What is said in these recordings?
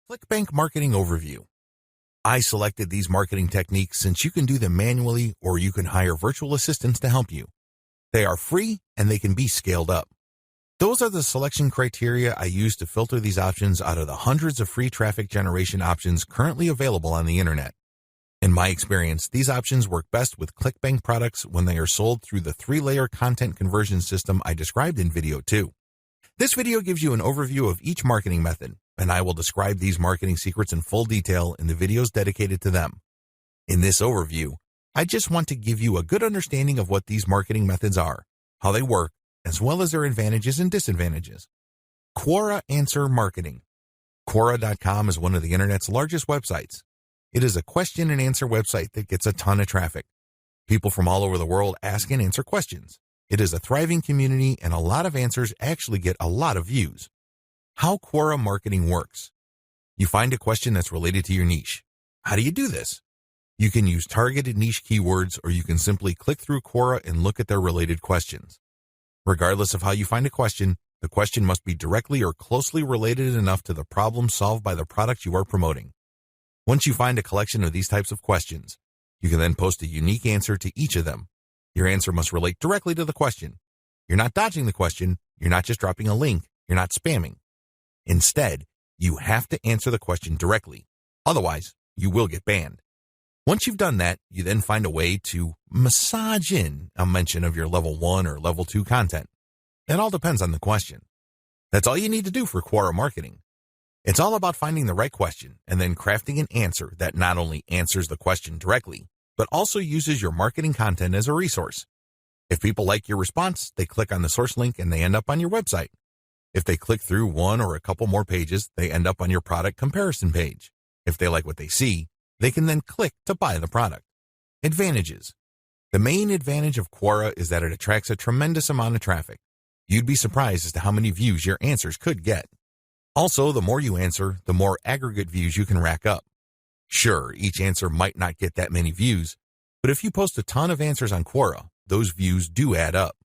Clickbank Marketing Overview. I selected these marketing techniques since you can do them manually or you can hire virtual assistants to help you. They are free and they can be scaled up. Those are the selection criteria I use to filter these options out of the hundreds of free traffic generation options currently available on the internet. In my experience, these options work best with Clickbank products when they are sold through the 3-layer content conversion system I described in video 2. This video gives you an overview of each marketing method, and I will describe these marketing secrets in full detail in the videos dedicated to them. In this overview, I just want to give you a good understanding of what these marketing methods are, how they work, as well as their advantages and disadvantages. Quora Answer Marketing. Quora.com is one of the internet's largest websites. It is a question and answer website that gets a ton of traffic. People from all over the world ask and answer questions. It is a thriving community and a lot of answers actually get a lot of views. How Quora marketing works. You find a question that's related to your niche. How do you do this? You can use targeted niche keywords or you can simply click through Quora and look at their related questions. Regardless of how you find a question, the question must be directly or closely related enough to the problem solved by the product you are promoting. Once you find a collection of these types of questions, you can then post a unique answer to each of them. Your answer must relate directly to the question. You're not dodging the question, you're not just dropping a link, you're not spamming. Instead, you have to answer the question directly. Otherwise, you will get banned. Once you've done that, you then find a way to massage in a mention of your level 1 or level 2 content. It all depends on the question. That's all you need to do for Quora marketing. It's all about finding the right question and then crafting an answer that not only answers the question directly, but also uses your marketing content as a resource. If people like your response, they click on the source link and they end up on your website. If they click through one or a couple more pages, they end up on your product comparison page. If they like what they see, they can then click to buy the product. Advantages. The main advantage of Quora is that it attracts a tremendous amount of traffic. You'd be surprised as to how many views your answers could get. Also, the more you answer, the more aggregate views you can rack up. Sure, each answer might not get that many views, but if you post a ton of answers on Quora, those views do add up.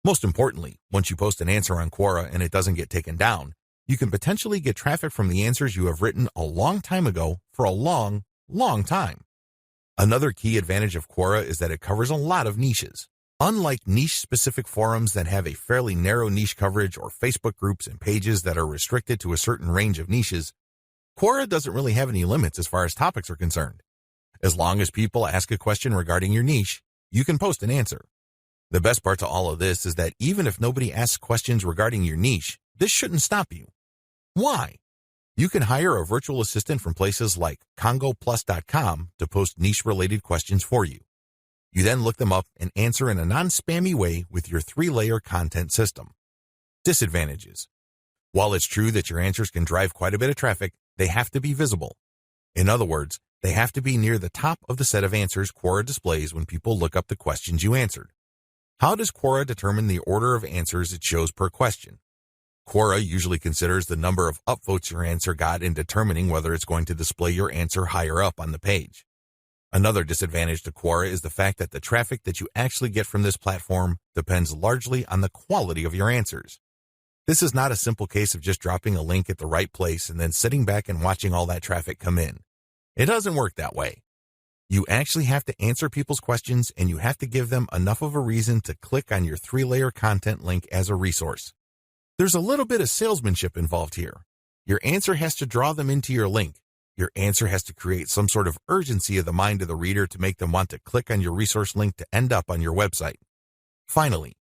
Most importantly, once you post an answer on Quora and it doesn't get taken down, you can potentially get traffic from the answers you have written a long time ago for a long time. Another key advantage of Quora is that it covers a lot of niches. Unlike niche-specific forums that have a fairly narrow niche coverage or Facebook groups and pages that are restricted to a certain range of niches, Quora doesn't really have any limits as far as topics are concerned. As long as people ask a question regarding your niche, you can post an answer. The best part to all of this is that even if nobody asks questions regarding your niche, this shouldn't stop you. Why? You can hire a virtual assistant from places like congoplus.com to post niche-related questions for you. You then look them up and answer in a non-spammy way with your 3-layer content system. Disadvantages. While it's true that your answers can drive quite a bit of traffic, they have to be visible. In other words, they have to be near the top of the set of answers Quora displays when people look up the questions you answered. How does Quora determine the order of answers it shows per question? Quora usually considers the number of upvotes your answer got in determining whether it's going to display your answer higher up on the page. Another disadvantage to Quora is the fact that the traffic that you actually get from this platform depends largely on the quality of your answers. This is not a simple case of just dropping a link at the right place and then sitting back and watching all that traffic come in. It doesn't work that way. You actually have to answer people's questions and you have to give them enough of a reason to click on your 3-layer content link as a resource. There's a little bit of salesmanship involved here. Your answer has to draw them into your link. Your answer has to create some sort of urgency of the mind of the reader to make them want to click on your resource link to end up on your website. Finally,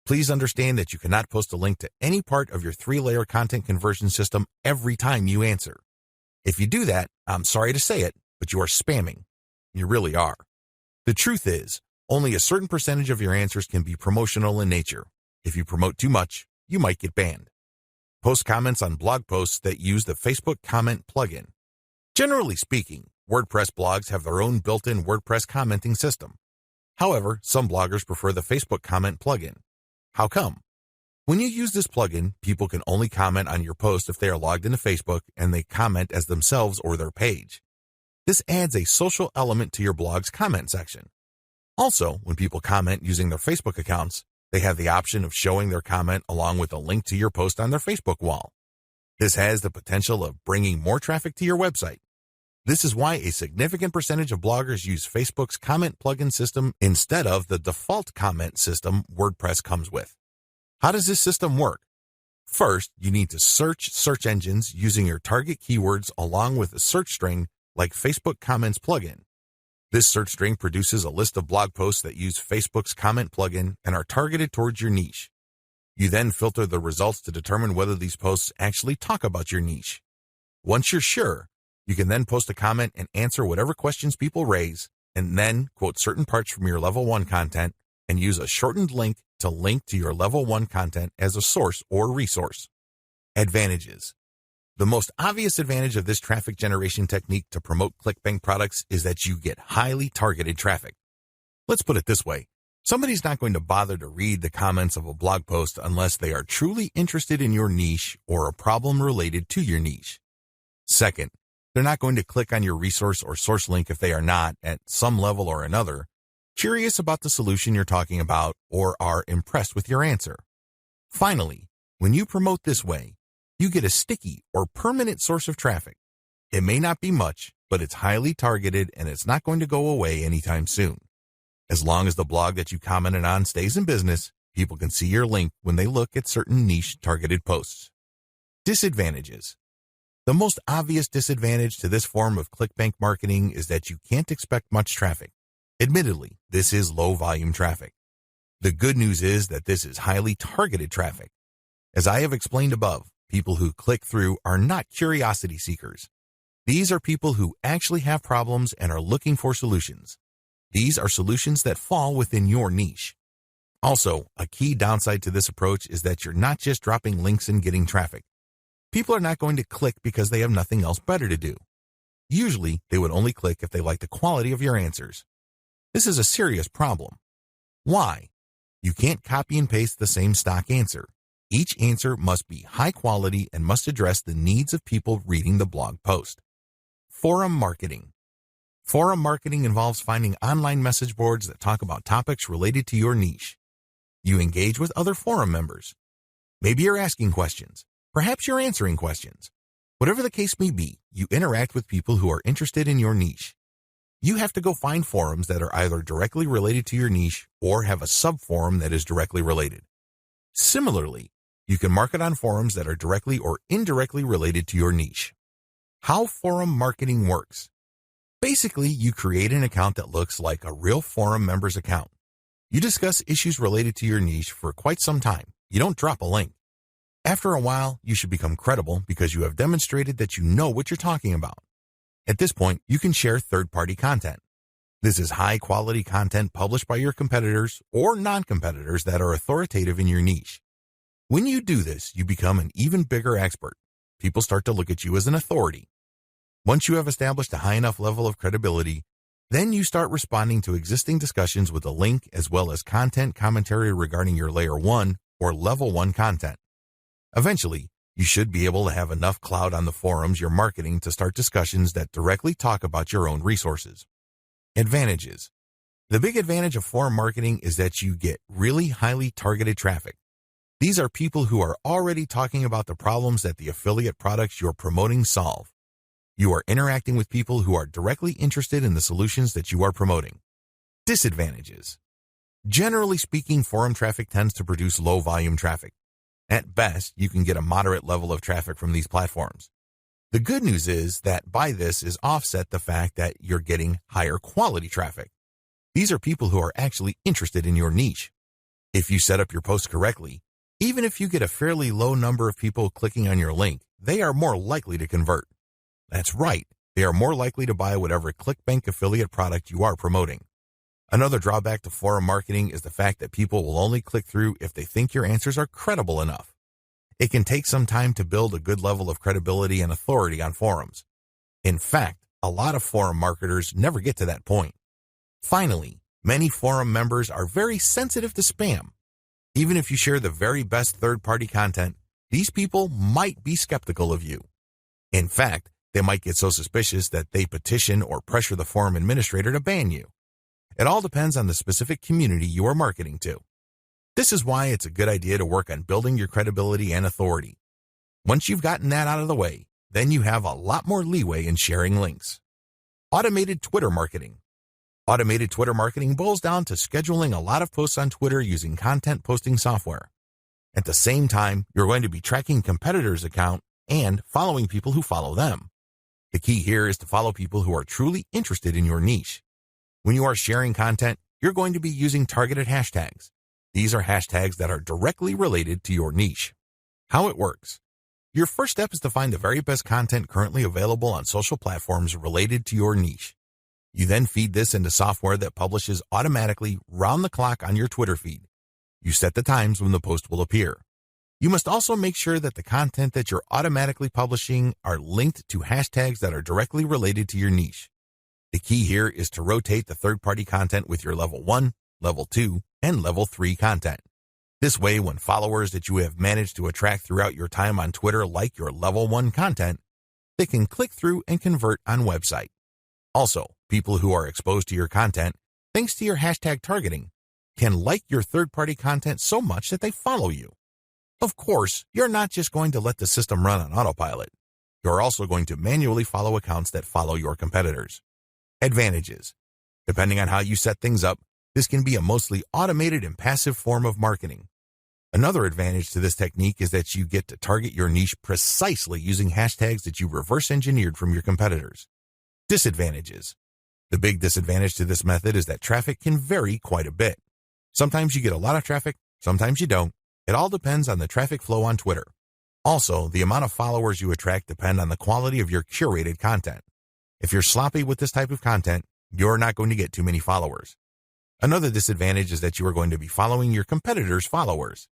please understand that you cannot post a link to any part of your 3-layer content conversion system every time you answer. If you do that, I'm sorry to say it, but you are spamming. You really are. The truth is, only a certain percentage of your answers can be promotional in nature. If you promote too much, you might get banned. Post comments on blog posts that use the Facebook comment plugin. Generally speaking, WordPress blogs have their own built-in WordPress commenting system. However, some bloggers prefer the Facebook comment plugin. How come? When you use this plugin, people can only comment on your post if they are logged into Facebook and they comment as themselves or their page. This adds a social element to your blog's comment section. Also, when people comment using their Facebook accounts, they have the option of showing their comment along with a link to your post on their Facebook wall. This has the potential of bringing more traffic to your website. This is why a significant percentage of bloggers use Facebook's comment plugin system instead of the default comment system WordPress comes with. How does this system work? First, you need to search search engines using your target keywords along with a search string like Facebook Comments plugin. This search string produces a list of blog posts that use Facebook's comment plugin and are targeted towards your niche. You then filter the results to determine whether these posts actually talk about your niche. Once you're sure, you can then post a comment and answer whatever questions people raise, and then quote certain parts from your level 1 content and use a shortened link to link to your level 1 content as a source or resource. Advantages. The most obvious advantage of this traffic generation technique to promote Clickbank products is that you get highly targeted traffic. Let's put it this way. Somebody's not going to bother to read the comments of a blog post unless they are truly interested in your niche or a problem related to your niche. Second, they're not going to click on your resource or source link if they are not, at some level or another, curious about the solution you're talking about or are impressed with your answer. Finally, when you promote this way, you get a sticky or permanent source of traffic. It may not be much, but it's highly targeted and it's not going to go away anytime soon. As long as the blog that you commented on stays in business, people can see your link when they look at certain niche targeted posts. Disadvantages. The most obvious disadvantage to this form of Clickbank marketing is that you can't expect much traffic. Admittedly, this is low volume traffic. The good news is that this is highly targeted traffic. As I have explained above, people who click through are not curiosity seekers. These are people who actually have problems and are looking for solutions. These are solutions that fall within your niche. Also, a key downside to this approach is that you're not just dropping links and getting traffic. People are not going to click because they have nothing else better to do. Usually, they would only click if they like the quality of your answers. This is a serious problem. Why? You can't copy and paste the same stock answer. Each answer must be high quality and must address the needs of people reading the blog post. Forum marketing. Forum marketing involves finding online message boards that talk about topics related to your niche. You engage with other forum members. Maybe you're asking questions. Perhaps you're answering questions. Whatever the case may be, you interact with people who are interested in your niche. You have to go find forums that are either directly related to your niche or have a sub-forum that is directly related. Similarly, you can market on forums that are directly or indirectly related to your niche. How forum marketing works. Basically, you create an account that looks like a real forum member's account. You discuss issues related to your niche for quite some time. You don't drop a link. After a while, you should become credible because you have demonstrated that you know what you're talking about. At this point, you can share third-party content. This is high-quality content published by your competitors or non-competitors that are authoritative in your niche. When you do this, you become an even bigger expert. People start to look at you as an authority. Once you have established a high enough level of credibility, then you start responding to existing discussions with a link as well as content commentary regarding your Layer 1 or Level 1 content. Eventually, you should be able to have enough clout on the forums you're marketing to start discussions that directly talk about your own resources. Advantages. The big advantage of forum marketing is that you get really highly targeted traffic. These are people who are already talking about the problems that the affiliate products you're promoting solve. You are interacting with people who are directly interested in the solutions that you are promoting. Disadvantages. Generally speaking, forum traffic tends to produce low volume traffic. At best, you can get a moderate level of traffic from these platforms. The good news is that by this is offset the fact that you're getting higher quality traffic. These are people who are actually interested in your niche. If you set up your post correctly, even if you get a fairly low number of people clicking on your link, they are more likely to convert. That's right, they are more likely to buy whatever Clickbank affiliate product you are promoting. Another drawback to forum marketing is the fact that people will only click through if they think your answers are credible enough. It can take some time to build a good level of credibility and authority on forums. In fact, a lot of forum marketers never get to that point. Finally, many forum members are very sensitive to spam. Even if you share the very best third-party content, these people might be skeptical of you. In fact, they might get so suspicious that they petition or pressure the forum administrator to ban you. It all depends on the specific community you are marketing to. This is why it's a good idea to work on building your credibility and authority. Once you've gotten that out of the way, then you have a lot more leeway in sharing links. Automated Twitter marketing. Automated Twitter marketing boils down to scheduling a lot of posts on Twitter using content posting software. At the same time, you're going to be tracking competitors' account and following people who follow them. The key here is to follow people who are truly interested in your niche. When you are sharing content, you're going to be using targeted hashtags. These are hashtags that are directly related to your niche. How it works. Your first step is to find the very best content currently available on social platforms related to your niche. You then feed this into software that publishes automatically round the clock on your Twitter feed. You set the times when the post will appear. You must also make sure that the content that you're automatically publishing are linked to hashtags that are directly related to your niche. The key here is to rotate the third-party content with your level 1, level 2, and level 3 content. This way, when followers that you have managed to attract throughout your time on Twitter like your level 1 content, they can click through and convert on website. Also, people who are exposed to your content, thanks to your hashtag targeting, can like your third-party content so much that they follow you. Of course, you're not just going to let the system run on autopilot. You're also going to manually follow accounts that follow your competitors. Advantages. Depending on how you set things up, this can be a mostly automated and passive form of marketing. Another advantage to this technique is that you get to target your niche precisely using hashtags that you reverse engineered from your competitors. Disadvantages. The big disadvantage to this method is that traffic can vary quite a bit. Sometimes you get a lot of traffic, sometimes you don't. It all depends on the traffic flow on Twitter. Also, the amount of followers you attract depend on the quality of your curated content. If you're sloppy with this type of content, you're not going to get too many followers. Another disadvantage is that you are going to be following your competitors' followers.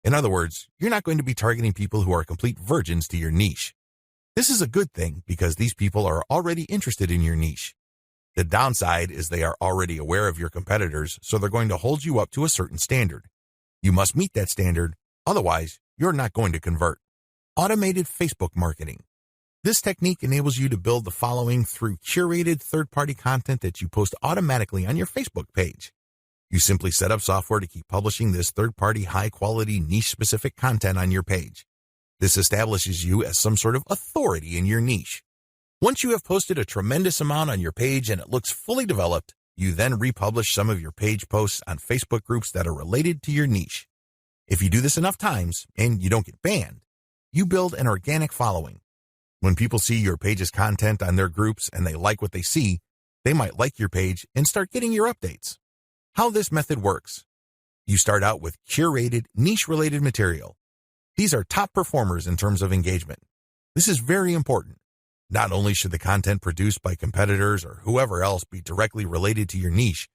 In other words, you're not going to be targeting people who are complete virgins to your niche. This is a good thing because these people are already interested in your niche. The downside is they are already aware of your competitors, so they're going to hold you up to a certain standard. You must meet that standard, otherwise you're not going to convert. Automated Facebook marketing. This technique enables you to build the following through curated third-party content that you post automatically on your Facebook page. You simply set up software to keep publishing this third-party, high-quality, niche-specific content on your page. This establishes you as some sort of authority in your niche. Once you have posted a tremendous amount on your page and it looks fully developed, you then republish some of your page posts on Facebook groups that are related to your niche. If you do this enough times and you don't get banned, you build an organic following. When people see your page's content on their groups and they like what they see, they might like your page and start getting your updates. How this method works. You start out with curated, niche-related material. These are top performers in terms of engagement. This is very important. Not only should the content produced by competitors or whoever else be directly related to your niche,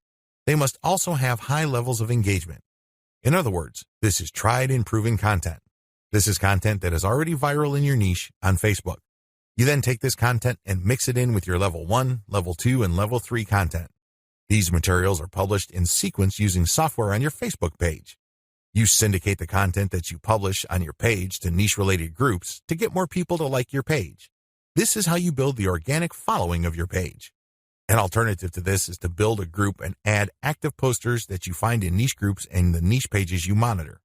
they must also have high levels of engagement. In other words, this is tried and proven content. This is content that is already viral in your niche on Facebook. You then take this content and mix it in with your level 1, level 2, and level 3 content. These materials are published in sequence using software on your Facebook page. You syndicate the content that you publish on your page to niche-related groups to get more people to like your page. This is how you build the organic following of your page. An alternative to this is to build a group and add active posters that you find in niche groups and the niche pages you monitor.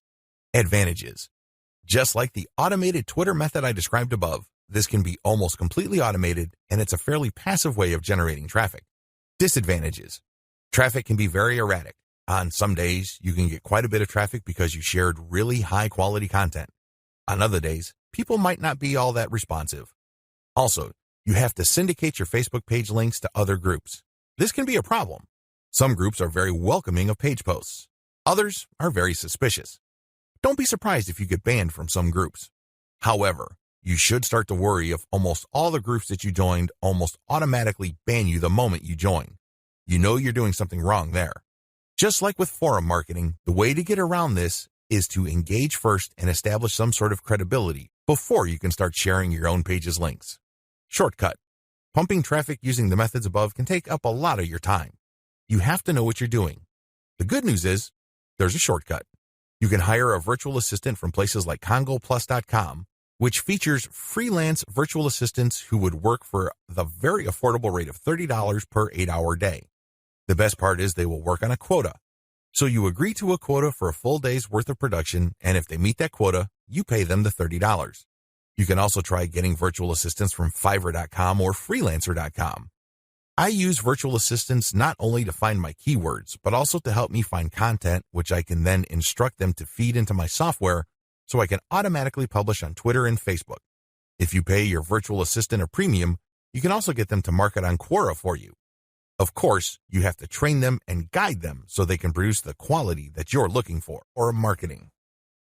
Advantages. Just like the automated Twitter method I described above, this can be almost completely automated, and it's a fairly passive way of generating traffic. Disadvantages. Traffic can be very erratic. On some days, you can get quite a bit of traffic because you shared really high-quality content. On other days, people might not be all that responsive. Also, you have to syndicate your Facebook page links to other groups. This can be a problem. Some groups are very welcoming of page posts. Others are very suspicious. Don't be surprised if you get banned from some groups. However, you should start to worry if almost all the groups that you joined almost automatically ban you the moment you join. You know you're doing something wrong there. Just like with forum marketing, the way to get around this is to engage first and establish some sort of credibility before you can start sharing your own page's links. Shortcut. Pumping traffic using the methods above can take up a lot of your time. You have to know what you're doing. The good news is, there's a shortcut. You can hire a virtual assistant from places like CongoPlus.com, which features freelance virtual assistants who would work for the very affordable rate of $30 per 8-hour day. The best part is they will work on a quota. So you agree to a quota for a full day's worth of production, and if they meet that quota, you pay them the $30. You can also try getting virtual assistants from Fiverr.com or Freelancer.com. I use virtual assistants not only to find my keywords, but also to help me find content, which I can then instruct them to feed into my software so I can automatically publish on Twitter and Facebook. If you pay your virtual assistant a premium, you can also get them to market on Quora for you. Of course, you have to train them and guide them so they can produce the quality that you're looking for or marketing.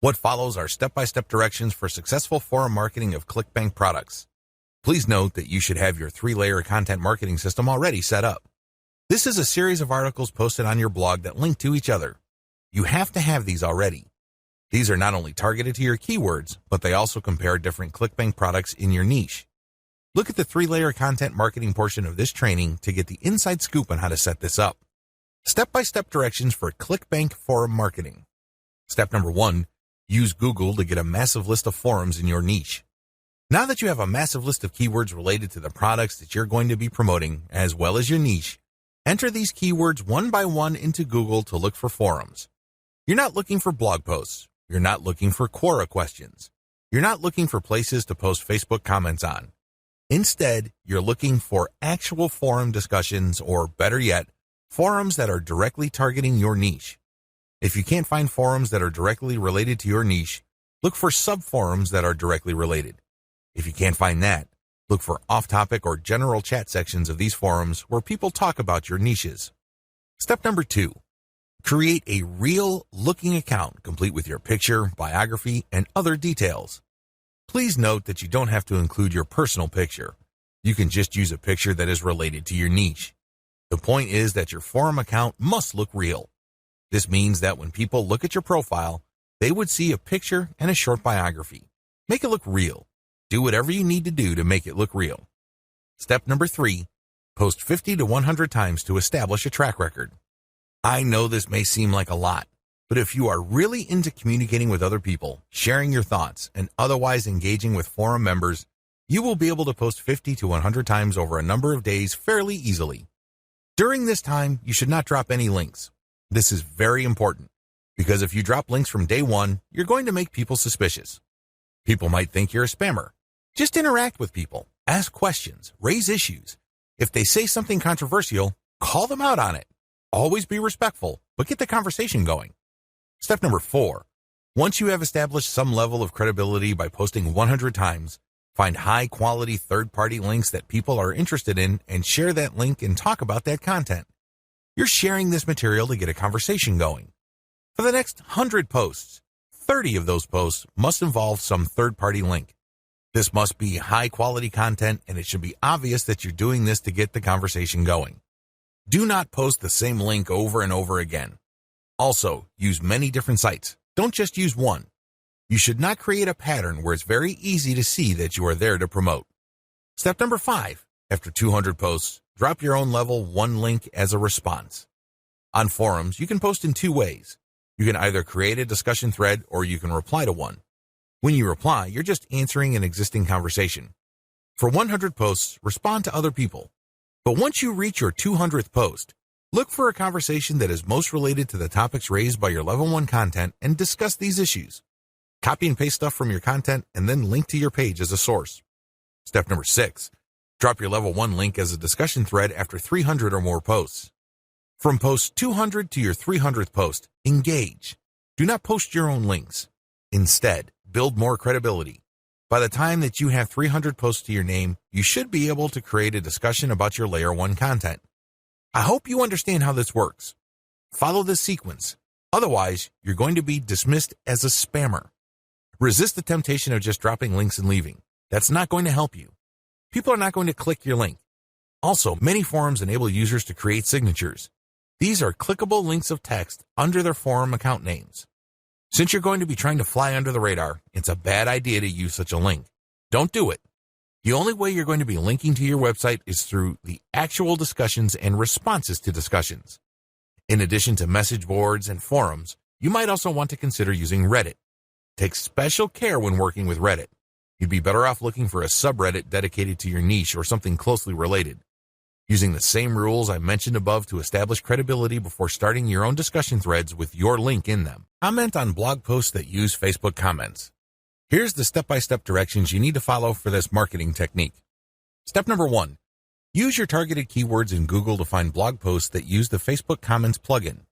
What follows are step-by-step directions for successful forum marketing of Clickbank products. Please note that you should have your 3-layer content marketing system already set up. This is a series of articles posted on your blog that link to each other. You have to have these already. These are not only targeted to your keywords, but they also compare different Clickbank products in your niche. Look at the 3-layer content marketing portion of this training to get the inside scoop on how to set this up. Step-by-step directions for Clickbank forum marketing. Step number 1, use Google to get a massive list of forums in your niche. Now that you have a massive list of keywords related to the products that you're going to be promoting, as well as your niche, enter these keywords one by one into Google to look for forums. You're not looking for blog posts. You're not looking for Quora questions. You're not looking for places to post Facebook comments on. Instead, you're looking for actual forum discussions, or better yet, forums that are directly targeting your niche. If you can't find forums that are directly related to your niche, look for sub-forums that are directly related. If you can't find that, look for off-topic or general chat sections of these forums where people talk about your niches. Step number 2, create a real-looking account complete with your picture, biography, and other details. Please note that you don't have to include your personal picture. You can just use a picture that is related to your niche. The point is that your forum account must look real. This means that when people look at your profile, they would see a picture and a short biography. Make it look real. Do whatever you need to do to make it look real. Step number 3, post 50 to 100 times to establish a track record. I know this may seem like a lot, but if you are really into communicating with other people, sharing your thoughts, and otherwise engaging with forum members, you will be able to post 50 to 100 times over a number of days fairly easily. During this time, you should not drop any links. This is very important, because if you drop links from day 1, you're going to make people suspicious. People might think you're a spammer. Just interact with people, ask questions, raise issues. If they say something controversial, call them out on it. Always be respectful, but get the conversation going. Step number 4, once you have established some level of credibility by posting 100 times, find high-quality third-party links that people are interested in and share that link and talk about that content. You're sharing this material to get a conversation going. For the next 100 posts, 30 of those posts must involve some third-party link. This must be high-quality content, and it should be obvious that you're doing this to get the conversation going. Do not post the same link over and over again. Also, use many different sites. Don't just use one. You should not create a pattern where it's very easy to see that you are there to promote. Step number 5, after 200 posts, drop your own level 1 link as a response. On forums, you can post in 2 ways. You can either create a discussion thread or you can reply to one. When you reply, you're just answering an existing conversation. For 100 posts, respond to other people. But once you reach your 200th post, look for a conversation that is most related to the topics raised by your level 1 content and discuss these issues. Copy and paste stuff from your content and then link to your page as a source. Step number 6, drop your level 1 link as a discussion thread after 300 or more posts. From post 200 to your 300th post, engage. Do not post your own links. Instead, build more credibility. By the time that you have 300 posts to your name, you should be able to create a discussion about your layer 1 content. I hope you understand how this works. Follow this sequence. Otherwise, you're going to be dismissed as a spammer. Resist the temptation of just dropping links and leaving. That's not going to help you. People are not going to click your link. Also, many forums enable users to create signatures. These are clickable links of text under their forum account names. Since you're going to be trying to fly under the radar, it's a bad idea to use such a link. Don't do it. The only way you're going to be linking to your website is through the actual discussions and responses to discussions. In addition to message boards and forums, you might also want to consider using Reddit. Take special care when working with Reddit. You'd be better off looking for a subreddit dedicated to your niche or something closely related. Using the same rules I mentioned above to establish credibility before starting your own discussion threads with your link in them. Comment on blog posts that use Facebook comments. Here's the step-by-step directions you need to follow for this marketing technique. Step number 1. Use your targeted keywords in Google to find blog posts that use the Facebook Comments plugin.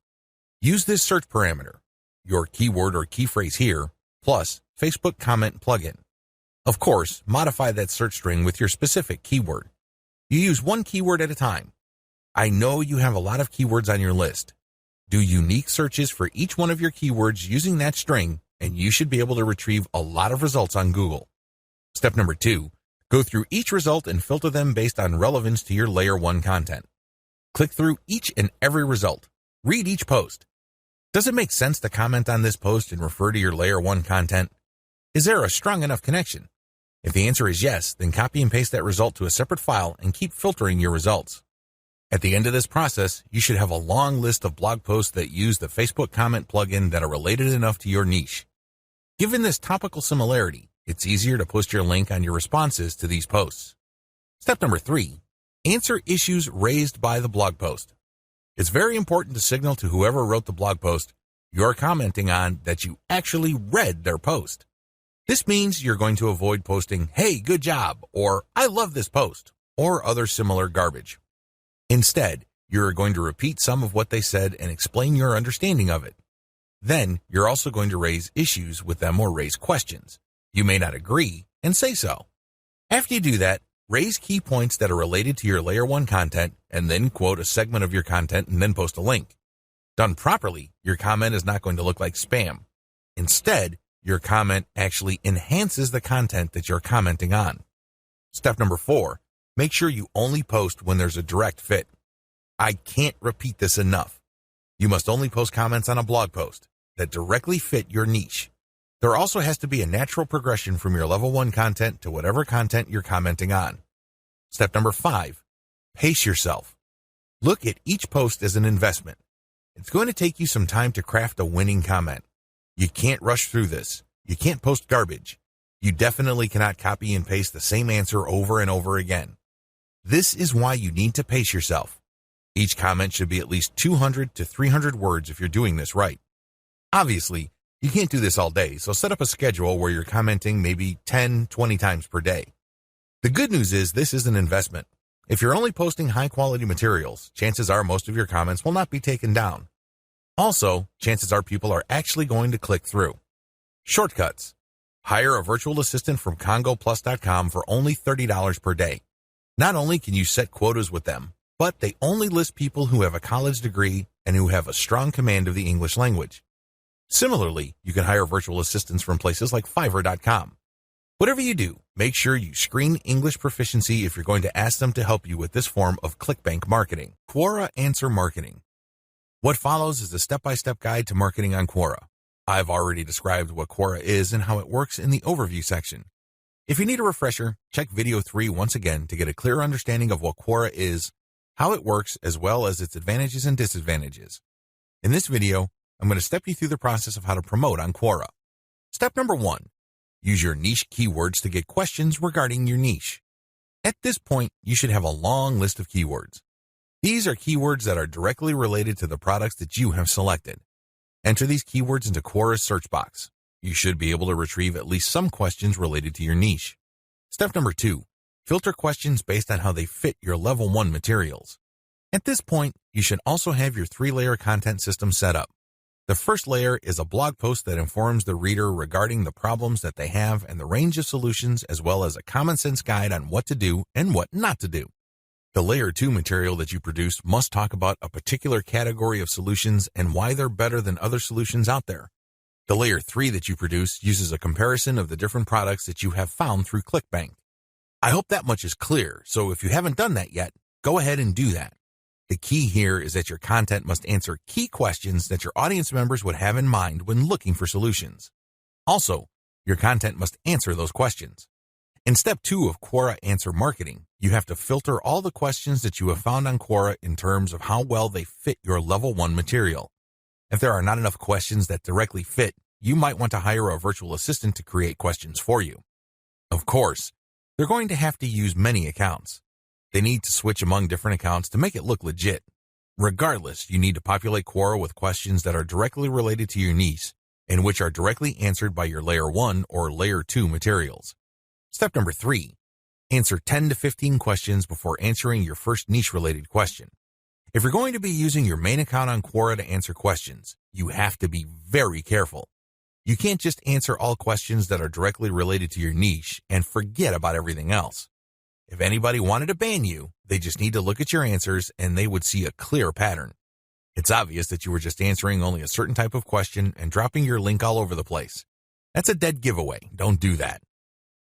Use this search parameter, your keyword or key phrase here, plus Facebook Comment plugin. Of course, modify that search string with your specific keyword. You use one keyword at a time. I know you have a lot of keywords on your list. Do unique searches for each one of your keywords using that string, and you should be able to retrieve a lot of results on Google. Step number 2, go through each result and filter them based on relevance to your Layer 1 content. Click through each and every result. Read each post. Does it make sense to comment on this post and refer to your Layer 1 content? Is there a strong enough connection? If the answer is yes, then copy and paste that result to a separate file and keep filtering your results. At the end of this process, you should have a long list of blog posts that use the Facebook Comment plugin that are related enough to your niche. Given this topical similarity, it's easier to post your link on your responses to these posts. Step number 3, answer issues raised by the blog post. It's very important to signal to whoever wrote the blog post you're commenting on that you actually read their post. This means you're going to avoid posting, "Hey, good job," or "I love this post," or other similar garbage. Instead, you're going to repeat some of what they said and explain your understanding of it. Then, you're also going to raise issues with them or raise questions. You may not agree, and say so. After you do that, raise key points that are related to your Layer 1 content, and then quote a segment of your content and then post a link. Done properly, your comment is not going to look like spam. Instead, your comment actually enhances the content that you're commenting on. Step number 4, make sure you only post when there's a direct fit. I can't repeat this enough. You must only post comments on a blog post that directly fit your niche. There also has to be a natural progression from your level 1 content to whatever content you're commenting on. Step number 5, pace yourself. Look at each post as an investment. It's going to take you some time to craft a winning comment. You can't rush through this. You can't post garbage. You definitely cannot copy and paste the same answer over and over again. This is why you need to pace yourself. Each comment should be at least 200 to 300 words if you're doing this right. Obviously, you can't do this all day, so set up a schedule where you're commenting maybe 10, 20 times per day. The good news is this is an investment. If you're only posting high-quality materials, chances are most of your comments will not be taken down. Also, chances are people are actually going to click through. Shortcuts. Hire a virtual assistant from CongoPlus.com for only $30 per day. Not only can you set quotas with them, but they only list people who have a college degree and who have a strong command of the English language. Similarly, you can hire virtual assistants from places like Fiverr.com. Whatever you do, make sure you screen English proficiency if you're going to ask them to help you with this form of Clickbank marketing. Quora Answer Marketing. What follows is a step-by-step guide to marketing on Quora. I've already described what Quora is and how it works in the overview section. If you need a refresher, check video 3 once again to get a clear understanding of what Quora is, how it works, as well as its advantages and disadvantages. In this video, I'm going to step you through the process of how to promote on Quora. Step number 1, use your niche keywords to get questions regarding your niche. At this point, you should have a long list of keywords. These are keywords that are directly related to the products that you have selected. Enter these keywords into Quora's search box. You should be able to retrieve at least some questions related to your niche. Step number 2, filter questions based on how they fit your level 1 materials. At this point, you should also have your 3-layer content system set up. The first layer is a blog post that informs the reader regarding the problems that they have and the range of solutions, as well as a common sense guide on what to do and what not to do. The Layer 2 material that you produce must talk about a particular category of solutions and why they're better than other solutions out there. The Layer 3 that you produce uses a comparison of the different products that you have found through Clickbank. I hope that much is clear, so if you haven't done that yet, go ahead and do that. The key here is that your content must answer key questions that your audience members would have in mind when looking for solutions. Also, your content must answer those questions. In step 2 of Quora Answer Marketing, you have to filter all the questions that you have found on Quora in terms of how well they fit your level 1 material. If there are not enough questions that directly fit, you might want to hire a virtual assistant to create questions for you. Of course, they're going to have to use many accounts. They need to switch among different accounts to make it look legit. Regardless, you need to populate Quora with questions that are directly related to your niche and which are directly answered by your layer 1 or layer 2 materials. Step number 3. Answer 10 to 15 questions before answering your first niche-related question. If you're going to be using your main account on Quora to answer questions, you have to be very careful. You can't just answer all questions that are directly related to your niche and forget about everything else. If anybody wanted to ban you, they just need to look at your answers and they would see a clear pattern. It's obvious that you were just answering only a certain type of question and dropping your link all over the place. That's a dead giveaway. Don't do that.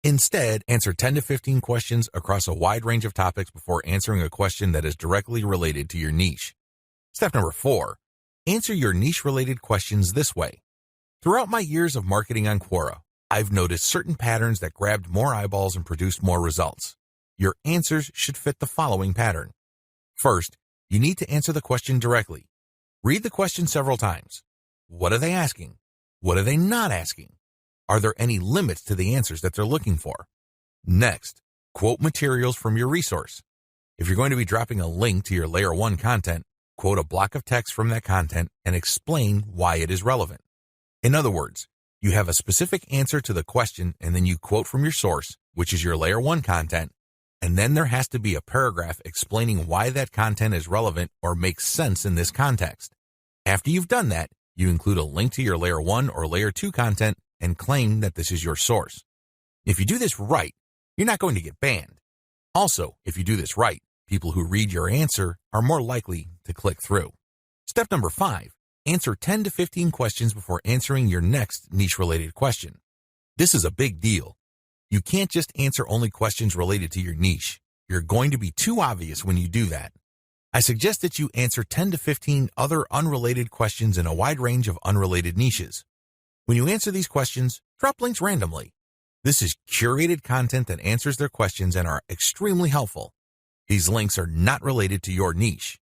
Instead, answer 10 to 15 questions across a wide range of topics before answering a question that is directly related to your niche. Step number 4. Answer your niche-related questions this way. Throughout my years of marketing on Quora, I've noticed certain patterns that grabbed more eyeballs and produced more results. Your answers should fit the following pattern. First, you need to answer the question directly. Read the question several times. What are they asking? What are they not asking? Are there any limits to the answers that they're looking for? Next, quote materials from your resource. If you're going to be dropping a link to your layer 1 content, quote a block of text from that content and explain why it is relevant. In other words, you have a specific answer to the question and then you quote from your source, which is your layer 1 content, and then there has to be a paragraph explaining why that content is relevant or makes sense in this context. After you've done that, you include a link to your layer 1 or layer 2 content and claim that this is your source. If you do this right, you're not going to get banned. Also, if you do this right, people who read your answer are more likely to click through. Step number 5, answer 10 to 15 questions before answering your next niche-related question. This is a big deal. You can't just answer only questions related to your niche. You're going to be too obvious when you do that. I suggest that you answer 10 to 15 other unrelated questions in a wide range of unrelated niches. When you answer these questions, drop links randomly. This is curated content that answers their questions and are extremely helpful. These links are not related to your niche.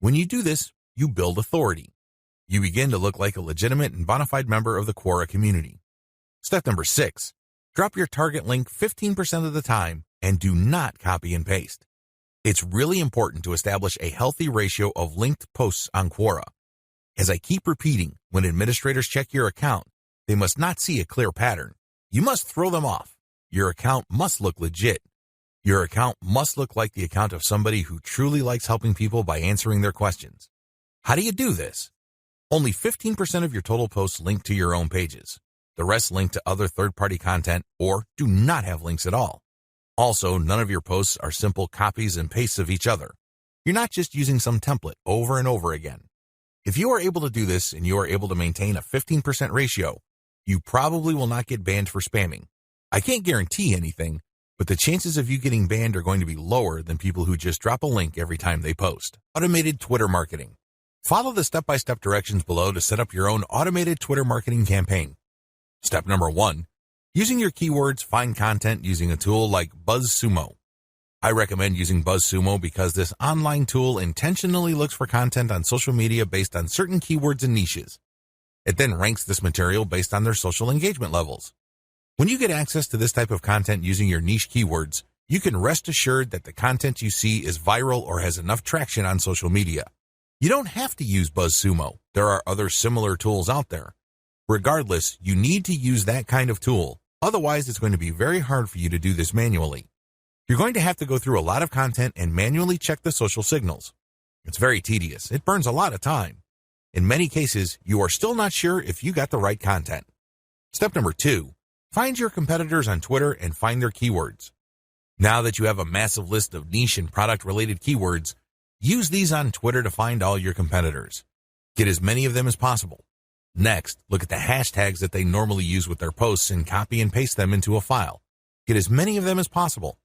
When you do this, you build authority. You begin to look like a legitimate and bona fide member of the Quora community. Step number 6, drop your target link 15% of the time and do not copy and paste. It's really important to establish a healthy ratio of linked posts on Quora. As I keep repeating, when administrators check your account, they must not see a clear pattern. You must throw them off. Your account must look legit. Your account must look like the account of somebody who truly likes helping people by answering their questions. How do you do this? Only 15% of your total posts link to your own pages. The rest link to other third-party content or do not have links at all. Also, none of your posts are simple copies and pastes of each other. You're not just using some template over and over again. If you are able to do this and you are able to maintain a 15% ratio, you probably will not get banned for spamming. I can't guarantee anything, but the chances of you getting banned are going to be lower than people who just drop a link every time they post. Automated Twitter marketing. Follow the step-by-step directions below to set up your own automated Twitter marketing campaign. Step number 1, using your keywords, find content using a tool like BuzzSumo. I recommend using BuzzSumo because this online tool intentionally looks for content on social media based on certain keywords and niches. It then ranks this material based on their social engagement levels. When you get access to this type of content using your niche keywords, you can rest assured that the content you see is viral or has enough traction on social media. You don't have to use BuzzSumo. There are other similar tools out there. Regardless, you need to use that kind of tool. Otherwise, it's going to be very hard for you to do this manually. You're going to have to go through a lot of content and manually check the social signals. It's very tedious. It burns a lot of time. In many cases, you are still not sure if you got the right content. Step number 2, find your competitors on Twitter and find their keywords. Now that you have a massive list of niche and product-related keywords, use these on Twitter to find all your competitors. Get as many of them as possible. Next, look at the hashtags that they normally use with their posts and copy and paste them into a file. Get as many of them as possible.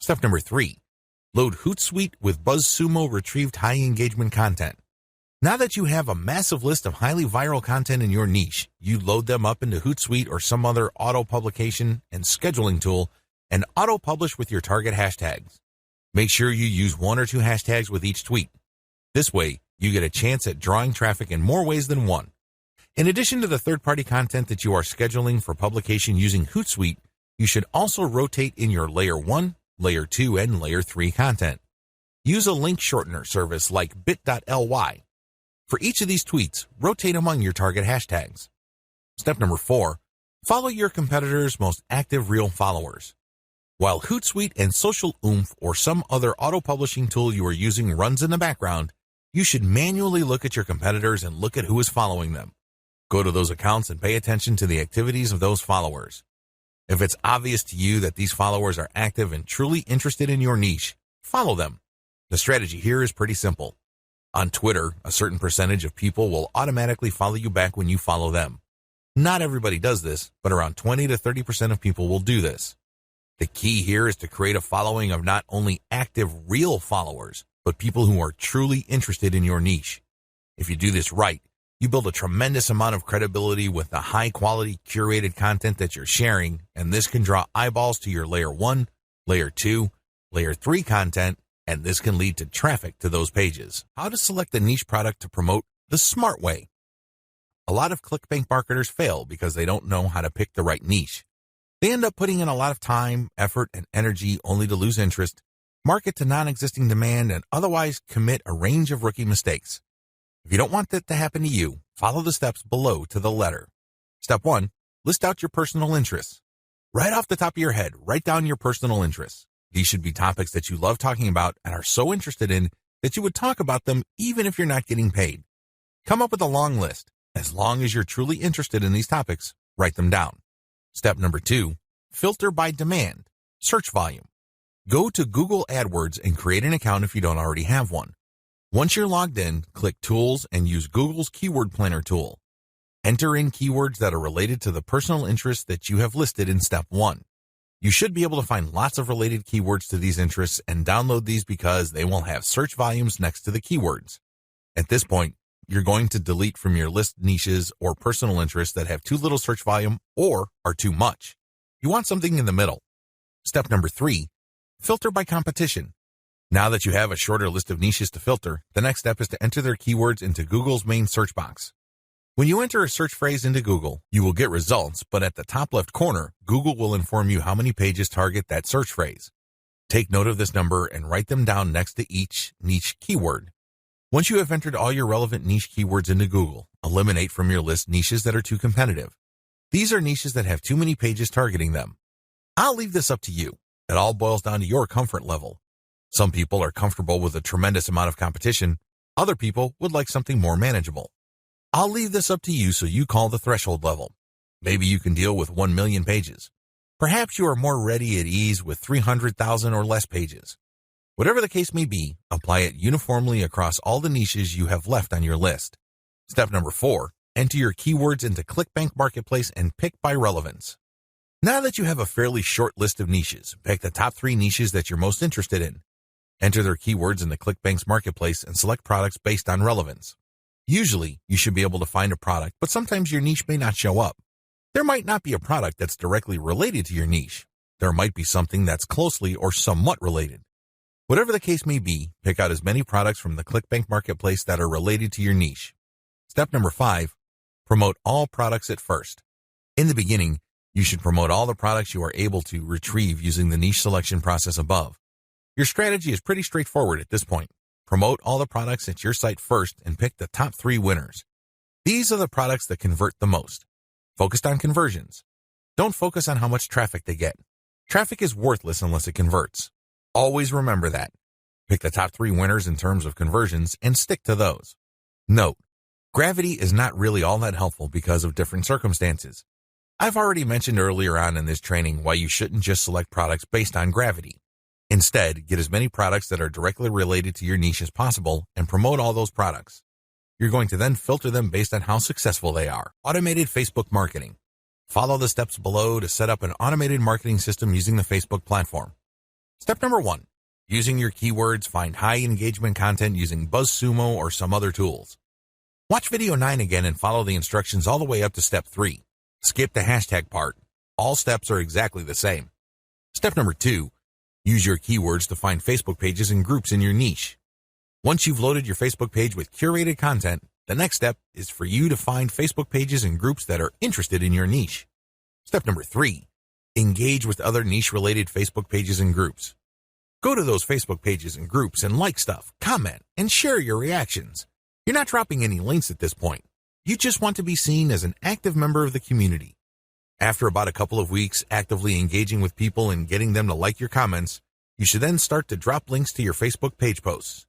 Step number 3, load Hootsuite with BuzzSumo retrieved high engagement content. Now that you have a massive list of highly viral content in your niche, you load them up into Hootsuite or some other auto-publication and scheduling tool and auto-publish with your target hashtags. Make sure you use 1 or 2 hashtags with each tweet. This way, you get a chance at drawing traffic in more ways than one. In addition to the third-party content that you are scheduling for publication using Hootsuite, you should also rotate in your Layer 1, Layer 2, and Layer 3 content. Use a link shortener service like bit.ly. For each of these tweets, rotate among your target hashtags. Step number 4, follow your competitors' most active real followers. While Hootsuite and Social Oomph or some other auto-publishing tool you are using runs in the background, you should manually look at your competitors and look at who is following them. Go to those accounts and pay attention to the activities of those followers. If it's obvious to you that these followers are active and truly interested in your niche, follow them. The strategy here is pretty simple. On Twitter, a certain percentage of people will automatically follow you back when you follow them. Not everybody does this, but around 20 to 30% of people will do this. The key here is to create a following of not only active real followers, but people who are truly interested in your niche. If you do this right, you build a tremendous amount of credibility with the high-quality curated content that you're sharing, and this can draw eyeballs to your Layer 1, Layer 2, Layer 3 content, and this can lead to traffic to those pages. How to select a niche product to promote the smart way. A lot of Clickbank marketers fail because they don't know how to pick the right niche. They end up putting in a lot of time, effort, and energy only to lose interest, market to non-existing demand, and otherwise commit a range of rookie mistakes. If you don't want that to happen to you, follow the steps below to the letter. Step 1, list out your personal interests. Right off the top of your head, write down your personal interests. These should be topics that you love talking about and are so interested in that you would talk about them even if you're not getting paid. Come up with a long list. As long as you're truly interested in these topics, write them down. Step number 2, filter by demand, search volume. Go to Google AdWords and create an account if you don't already have one. Once you're logged in, click Tools and use Google's Keyword Planner tool. Enter in keywords that are related to the personal interests that you have listed in Step 1. You should be able to find lots of related keywords to these interests and download these because they will have search volumes next to the keywords. At this point, you're going to delete from your list niches or personal interests that have too little search volume or are too much. You want something in the middle. Step number 3, filter by competition. Now that you have a shorter list of niches to filter, the next step is to enter their keywords into Google's main search box. When you enter a search phrase into Google, you will get results, but at the top left corner, Google will inform you how many pages target that search phrase. Take note of this number and write them down next to each niche keyword. Once you have entered all your relevant niche keywords into Google, eliminate from your list niches that are too competitive. These are niches that have too many pages targeting them. I'll leave this up to you. It all boils down to your comfort level. Some people are comfortable with a tremendous amount of competition. Other people would like something more manageable. I'll leave this up to you so you call the threshold level. Maybe you can deal with 1 million pages. Perhaps you are more ready at ease with 300,000 or less pages. Whatever the case may be, apply it uniformly across all the niches you have left on your list. Step number 4, enter your keywords into Clickbank Marketplace and pick by relevance. Now that you have a fairly short list of niches, pick the top 3 niches that you're most interested in. Enter their keywords in the Clickbank's Marketplace and select products based on relevance. Usually, you should be able to find a product, but sometimes your niche may not show up. There might not be a product that's directly related to your niche. There might be something that's closely or somewhat related. Whatever the case may be, pick out as many products from the Clickbank Marketplace that are related to your niche. Step number 5, promote all products at first. In the beginning, you should promote all the products you are able to retrieve using the niche selection process above. Your strategy is pretty straightforward at this point. Promote all the products at your site first and pick the top 3 winners. These are the products that convert the most. Focused on conversions. Don't focus on how much traffic they get. Traffic is worthless unless it converts. Always remember that. Pick the top 3 winners in terms of conversions and stick to those. Note, gravity is not really all that helpful because of different circumstances. I've already mentioned earlier on in this training why you shouldn't just select products based on gravity. Instead, get as many products that are directly related to your niche as possible and promote all those products. You're going to then filter them based on how successful they are. Automated Facebook marketing. Follow the steps below to set up an automated marketing system using the Facebook platform. Step number 1, using your keywords, find high engagement content using BuzzSumo or some other tools. Watch video 9 again and follow the instructions all the way up to step 3. Skip the hashtag part. All steps are exactly the same. Step number 2, use your keywords to find Facebook pages and groups in your niche. Once you've loaded your Facebook page with curated content, the next step is for you to find Facebook pages and groups that are interested in your niche. Step number 3, engage with other niche-related Facebook pages and groups. Go to those Facebook pages and groups and like stuff, comment, and share your reactions. You're not dropping any links at this point. You just want to be seen as an active member of the community. After about a couple of weeks actively engaging with people and getting them to like your comments, you should then start to drop links to your Facebook page posts.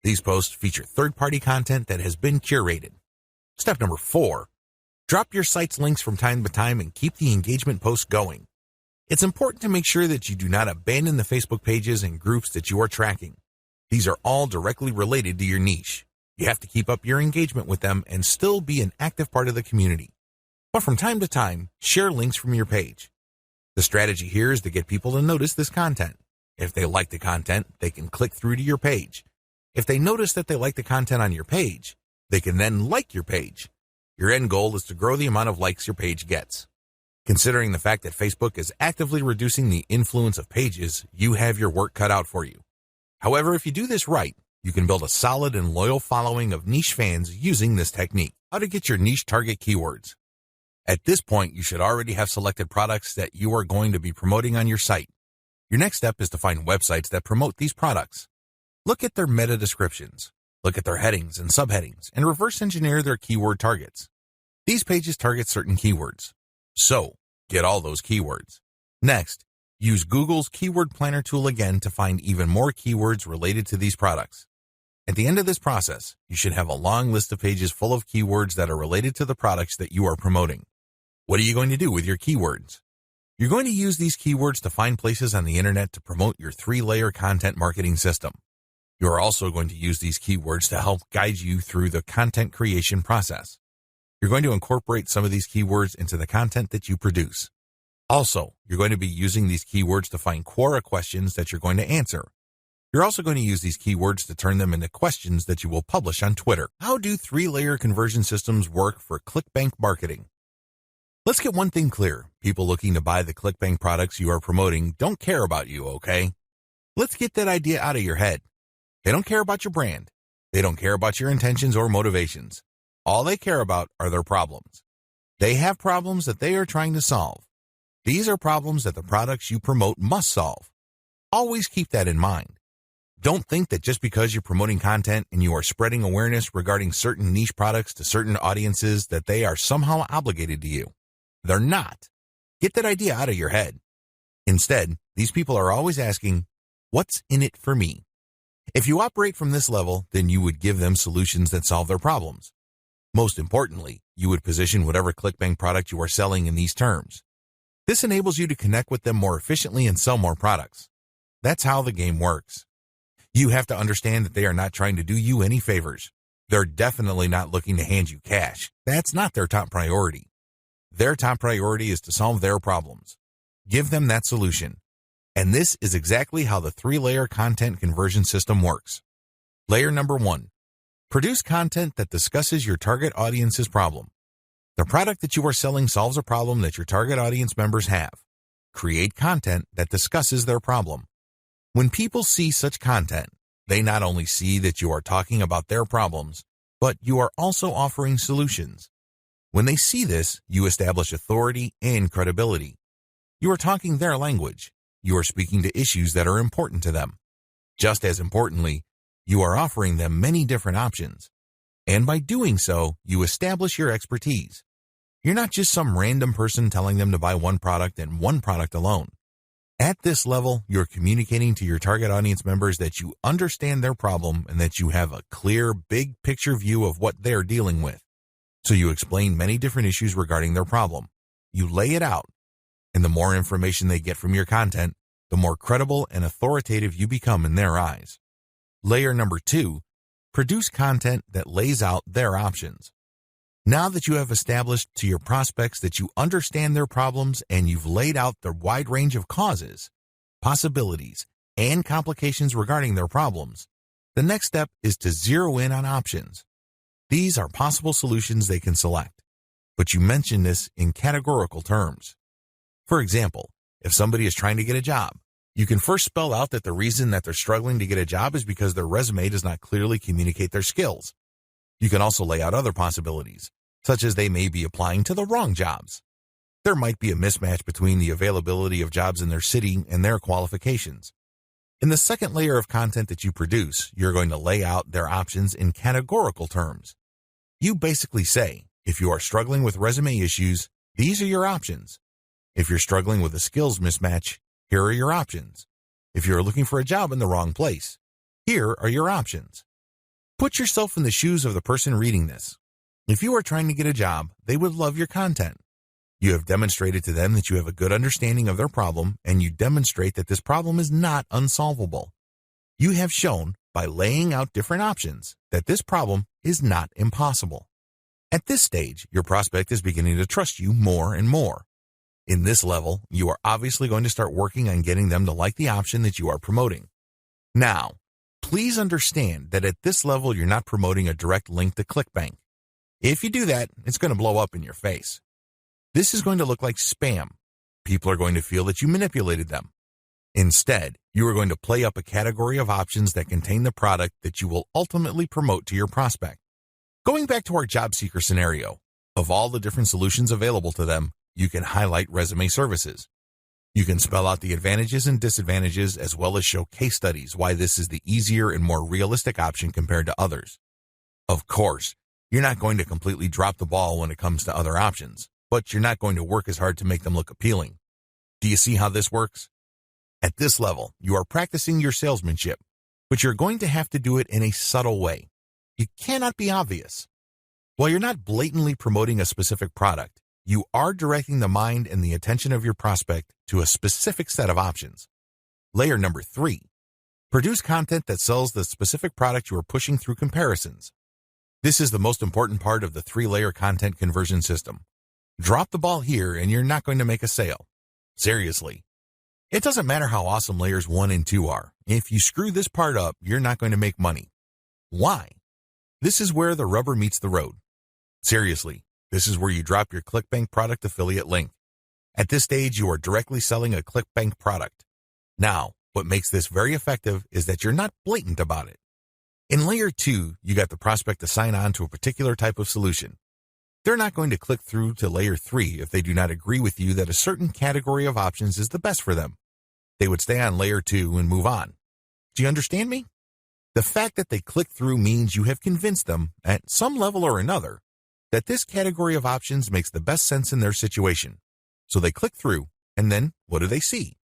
These posts feature third-party content that has been curated. Step number 4, drop your site's links from time to time and keep the engagement posts going. It's important to make sure that you do not abandon the Facebook pages and groups that you are tracking. These are all directly related to your niche. You have to keep up your engagement with them and still be an active part of the community. But from time to time, share links from your page. The strategy here is to get people to notice this content. If they like the content, they can click through to your page. If they notice that they like the content on your page, they can then like your page. Your end goal is to grow the amount of likes your page gets. Considering the fact that Facebook is actively reducing the influence of pages, you have your work cut out for you. However, if you do this right, you can build a solid and loyal following of niche fans using this technique. How to get your niche target keywords. At this point, you should already have selected products that you are going to be promoting on your site. Your next step is to find websites that promote these products. Look at their meta descriptions. Look at their headings and subheadings and reverse engineer their keyword targets. These pages target certain keywords. So, get all those keywords. Next, use Google's Keyword Planner tool again to find even more keywords related to these products. At the end of this process, you should have a long list of pages full of keywords that are related to the products that you are promoting. What are you going to do with your keywords? You're going to use these keywords to find places on the internet to promote your 3-layer content marketing system. You are also going to use these keywords to help guide you through the content creation process. You're going to incorporate some of these keywords into the content that you produce. Also, you're going to be using these keywords to find Quora questions that you're going to answer. You're also going to use these keywords to turn them into questions that you will publish on Twitter. How do 3-layer conversion systems work for Clickbank marketing? Let's get one thing clear. People looking to buy the Clickbank products you are promoting don't care about you, okay? Let's get that idea out of your head. They don't care about your brand. They don't care about your intentions or motivations. All they care about are their problems. They have problems that they are trying to solve. These are problems that the products you promote must solve. Always keep that in mind. Don't think that just because you're promoting content and you are spreading awareness regarding certain niche products to certain audiences that they are somehow obligated to you. They're not. Get that idea out of your head. Instead, these people are always asking, what's in it for me? If you operate from this level, then you would give them solutions that solve their problems. Most importantly, you would position whatever Clickbank product you are selling in these terms. This enables you to connect with them more efficiently and sell more products. That's how the game works. You have to understand that they are not trying to do you any favors. They're definitely not looking to hand you cash. That's not their top priority. Their top priority is to solve their problems. Give them that solution. And this is exactly how the 3-layer content conversion system works. Layer number 1. Produce content that discusses your target audience's problem. The product that you are selling solves a problem that your target audience members have. Create content that discusses their problem. When people see such content, they not only see that you are talking about their problems, but you are also offering solutions. When they see this, you establish authority and credibility. You are talking their language. You are speaking to issues that are important to them. Just as importantly, you are offering them many different options. And by doing so, you establish your expertise. You're not just some random person telling them to buy one product and one product alone. At this level, you're communicating to your target audience members that you understand their problem and that you have a clear, big picture view of what they're dealing with. So you explain many different issues regarding their problem. You lay it out. And the more information they get from your content, the more credible and authoritative you become in their eyes. Layer number 2, produce content that lays out their options. Now that you have established to your prospects that you understand their problems and you've laid out the wide range of causes, possibilities, and complications regarding their problems, the next step is to zero in on options. These are possible solutions they can select, but you mention this in categorical terms. For example, if somebody is trying to get a job, you can first spell out that the reason that they're struggling to get a job is because their resume does not clearly communicate their skills. You can also lay out other possibilities, such as they may be applying to the wrong jobs. There might be a mismatch between the availability of jobs in their city and their qualifications. In the second layer of content that you produce, you're going to lay out their options in categorical terms. You basically say, If you are struggling with resume issues, these are your options. If you're struggling with a skills mismatch, here are your options. If you're looking for a job in the wrong place, here are your options. Put yourself in the shoes of the person reading this. If you are trying to get a job, they would love your content. You have demonstrated to them that you have a good understanding of their problem, and you demonstrate that this problem is not unsolvable. You have shown, by laying out different options, that this problem is not impossible. At this stage, your prospect is beginning to trust you more and more. In this level, you are obviously going to start working on getting them to like the option that you are promoting. Now, please understand that at this level, you're not promoting a direct link to Clickbank. If you do that, it's going to blow up in your face. This is going to look like spam. People are going to feel that you manipulated them. Instead, you are going to play up a category of options that contain the product that you will ultimately promote to your prospect. Going back to our job seeker scenario, of all the different solutions available to them, you can highlight resume services. You can spell out the advantages and disadvantages as well as show case studies why this is the easier and more realistic option compared to others. Of course, you're not going to completely drop the ball when it comes to other options, but you're not going to work as hard to make them look appealing. Do you see how this works? At this level, you are practicing your salesmanship, but you're going to have to do it in a subtle way. You cannot be obvious. While you're not blatantly promoting a specific product, you are directing the mind and the attention of your prospect to a specific set of options. Layer number 3. Produce content that sells the specific product you are pushing through comparisons. This is the most important part of the 3-layer content conversion system. Drop the ball here and you're not going to make a sale. Seriously. It doesn't matter how awesome layers 1 and 2 are. If you screw this part up, you're not going to make money. Why? This is where the rubber meets the road. Seriously, this is where you drop your Clickbank product affiliate link. At this stage, you are directly selling a Clickbank product. Now, what makes this very effective is that you're not blatant about it. In layer 2, you got the prospect to sign on to a particular type of solution. They're not going to click through to layer 3 if they do not agree with you that a certain category of options is the best for them. They would stay on layer 2 and move on. Do you understand me? The fact that they click through means you have convinced them, at some level or another, that this category of options makes the best sense in their situation. So they click through, and then what do they see?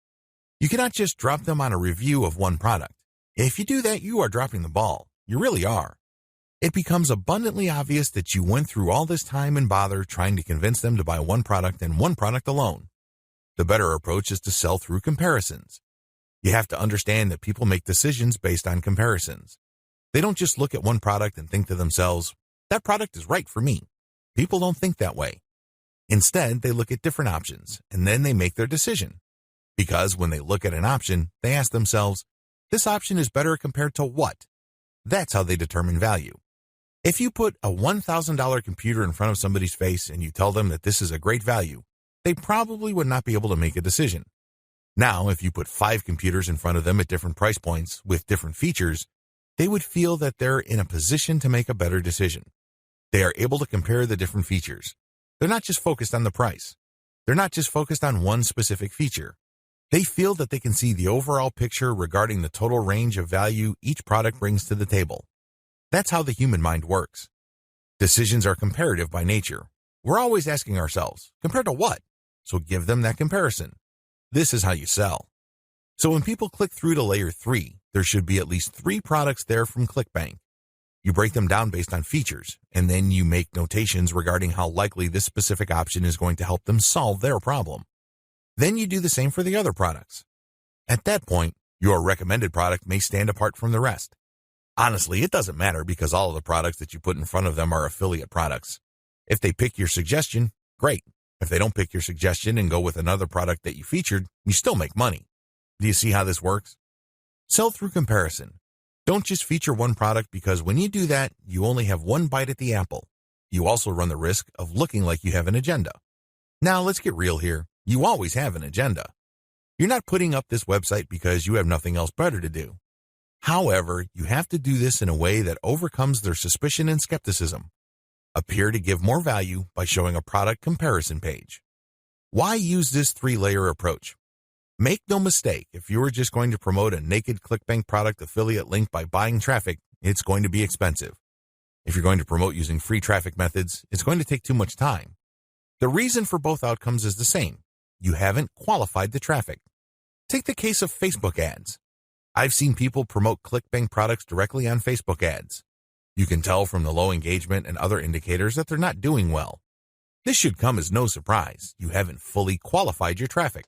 You cannot just drop them on a review of one product. If you do that, you are dropping the ball. You really are. It becomes abundantly obvious that you went through all this time and bother trying to convince them to buy one product and one product alone. The better approach is to sell through comparisons. You have to understand that people make decisions based on comparisons. They don't just look at one product and think to themselves, that product is right for me. People don't think that way. Instead, they look at different options, and then they make their decision. Because when they look at an option, they ask themselves, this option is better compared to what? That's how they determine value. If you put a $1,000 computer in front of somebody's face and you tell them that this is a great value, they probably would not be able to make a decision. Now, if you put 5 computers in front of them at different price points with different features, they would feel that they're in a position to make a better decision. They are able to compare the different features. They're not just focused on the price. They're not just focused on one specific feature. They feel that they can see the overall picture regarding the total range of value each product brings to the table. That's how the human mind works. Decisions are comparative by nature. We're always asking ourselves, compared to what? So give them that comparison. This is how you sell. So when people click through to layer 3, there should be at least 3 products there from Clickbank. You break them down based on features, and then you make notations regarding how likely this specific option is going to help them solve their problem. Then you do the same for the other products. At that point, your recommended product may stand apart from the rest. Honestly, it doesn't matter because all of the products that you put in front of them are affiliate products. If they pick your suggestion, great. If they don't pick your suggestion and go with another product that you featured, you still make money. Do you see how this works? Sell through comparison. Don't just feature one product because when you do that, you only have one bite at the apple. You also run the risk of looking like you have an agenda. Now, let's get real here. You always have an agenda. You're not putting up this website because you have nothing else better to do. However, you have to do this in a way that overcomes their suspicion and skepticism. Appear to give more value by showing a product comparison page. Why use this 3-layer approach? Make no mistake, if you are just going to promote a naked Clickbank product affiliate link by buying traffic, it's going to be expensive. If you're going to promote using free traffic methods, it's going to take too much time. The reason for both outcomes is the same. You haven't qualified the traffic. Take the case of Facebook ads. I've seen people promote Clickbank products directly on Facebook ads. You can tell from the low engagement and other indicators that they're not doing well. This should come as no surprise. You haven't fully qualified your traffic.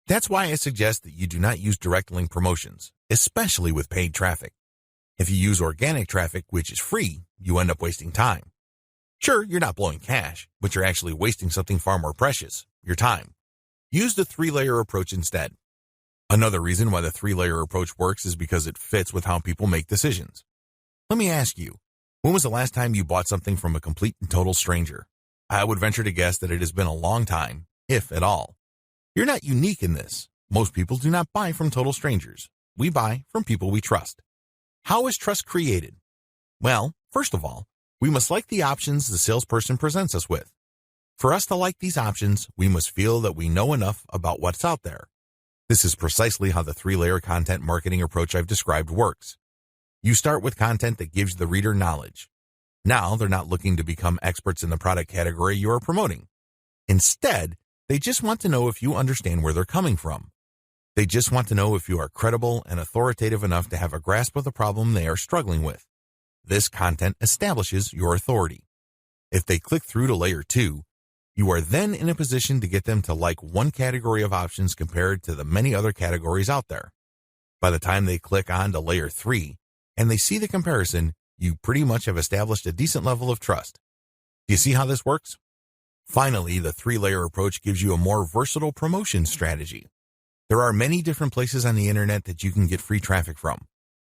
That's why I suggest that you do not use direct link promotions, especially with paid traffic. If you use organic traffic, which is free, you end up wasting time. Sure, you're not blowing cash, but you're actually wasting something far more precious, your time. Use the 3-layer approach instead. Another reason why the 3-layer approach works is because it fits with how people make decisions. Let me ask you, when was the last time you bought something from a complete and total stranger? I would venture to guess that it has been a long time, if at all. You're not unique in this. Most people do not buy from total strangers. We buy from people we trust. How is trust created? Well, first of all, we must like the options the salesperson presents us with. For us to like these options, we must feel that we know enough about what's out there. This is precisely how the 3-layer content marketing approach I've described works. You start with content that gives the reader knowledge. Now they're not looking to become experts in the product category you are promoting. Instead, they just want to know if you understand where they're coming from. They just want to know if you are credible and authoritative enough to have a grasp of the problem they are struggling with. This content establishes your authority. If they click through to layer 2, you are then in a position to get them to like one category of options compared to the many other categories out there. By the time they click on to layer 3 and they see the comparison, you pretty much have established a decent level of trust. Do you see how this works? Finally, the 3-layer approach gives you a more versatile promotion strategy. There are many different places on the internet that you can get free traffic from.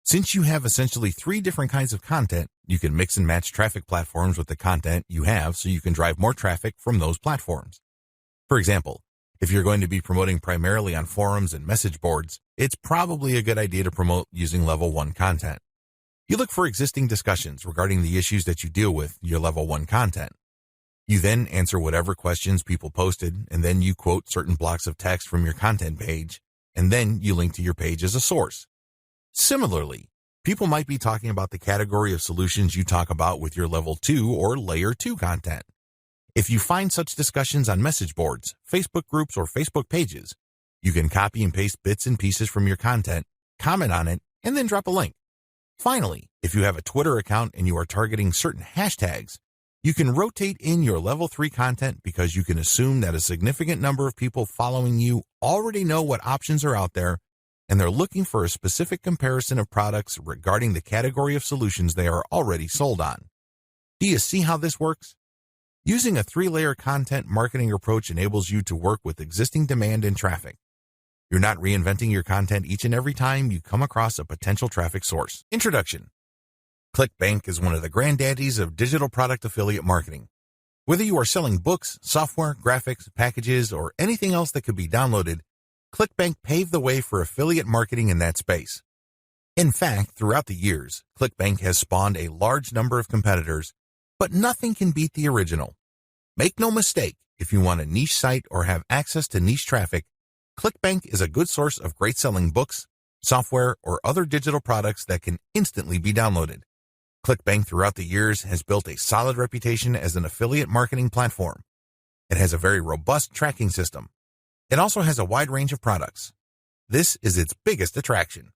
Since you have essentially 3 different kinds of content, you can mix and match traffic platforms with the content you have so you can drive more traffic from those platforms. For example, if you're going to be promoting primarily on forums and message boards, it's probably a good idea to promote using level 1 content. You look for existing discussions regarding the issues that you deal with in your level 1 content. You then answer whatever questions people posted, and then you quote certain blocks of text from your content page, and then you link to your page as a source. Similarly, people might be talking about the category of solutions you talk about with your level 2 or layer 2 content. If you find such discussions on message boards, Facebook groups, or Facebook pages, you can copy and paste bits and pieces from your content, comment on it, and then drop a link. Finally, if you have a Twitter account and you are targeting certain hashtags, you can rotate in your level 3 content because you can assume that a significant number of people following you already know what options are out there and they're looking for a specific comparison of products regarding the category of solutions they are already sold on. Do you see how this works? Using a 3-layer content marketing approach enables you to work with existing demand and traffic. You're not reinventing your content each and every time you come across a potential traffic source. Introduction. Clickbank is one of the granddaddies of digital product affiliate marketing. Whether you are selling books, software, graphics, packages, or anything else that could be downloaded, Clickbank paved the way for affiliate marketing in that space. In fact, throughout the years, Clickbank has spawned a large number of competitors, but nothing can beat the original. Make no mistake, if you want a niche site or have access to niche traffic, Clickbank is a good source of great selling books, software, or other digital products that can instantly be downloaded. Clickbank throughout the years has built a solid reputation as an affiliate marketing platform. It has a very robust tracking system. It also has a wide range of products. This is its biggest attraction.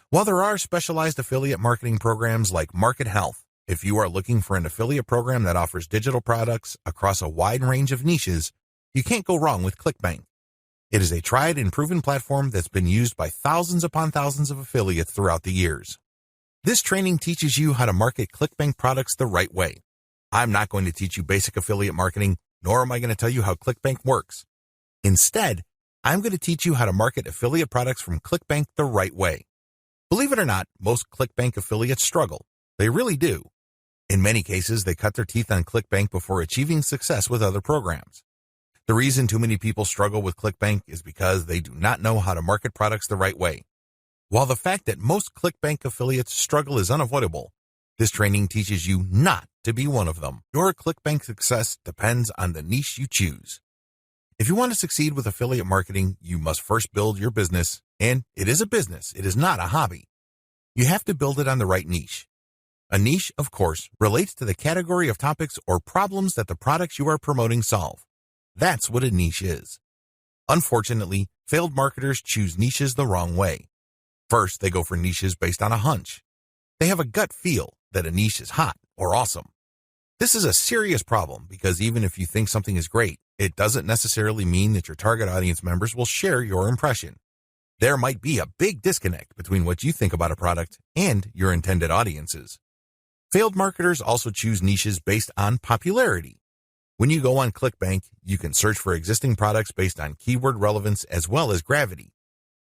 While there are specialized affiliate marketing programs like Market Health, if you are looking for an affiliate program that offers digital products across a wide range of niches, you can't go wrong with Clickbank. It is a tried and proven platform that's been used by thousands upon thousands of affiliates throughout the years. This training teaches you how to market Clickbank products the right way. I'm not going to teach you basic affiliate marketing, nor am I going to tell you how Clickbank works. Instead, I'm going to teach you how to market affiliate products from Clickbank the right way. Believe it or not, most Clickbank affiliates struggle. They really do. In many cases, they cut their teeth on Clickbank before achieving success with other programs. The reason too many people struggle with Clickbank is because they do not know how to market products the right way. While the fact that most Clickbank affiliates struggle is unavoidable, this training teaches you not to be one of them. Your Clickbank success depends on the niche you choose. If you want to succeed with affiliate marketing, you must first build your business, and it is a business. It is not a hobby. You have to build it on the right niche. A niche, of course, relates to the category of topics or problems that the products you are promoting solve. That's what a niche is. Unfortunately, failed marketers choose niches the wrong way. First, they go for niches based on a hunch. They have a gut feel that a niche is hot or awesome. This is a serious problem because even if you think something is great, it doesn't necessarily mean that your target audience members will share your impression. There might be a big disconnect between what you think about a product and your intended audiences. Failed marketers also choose niches based on popularity. When you go on Clickbank, you can search for existing products based on keyword relevance as well as gravity.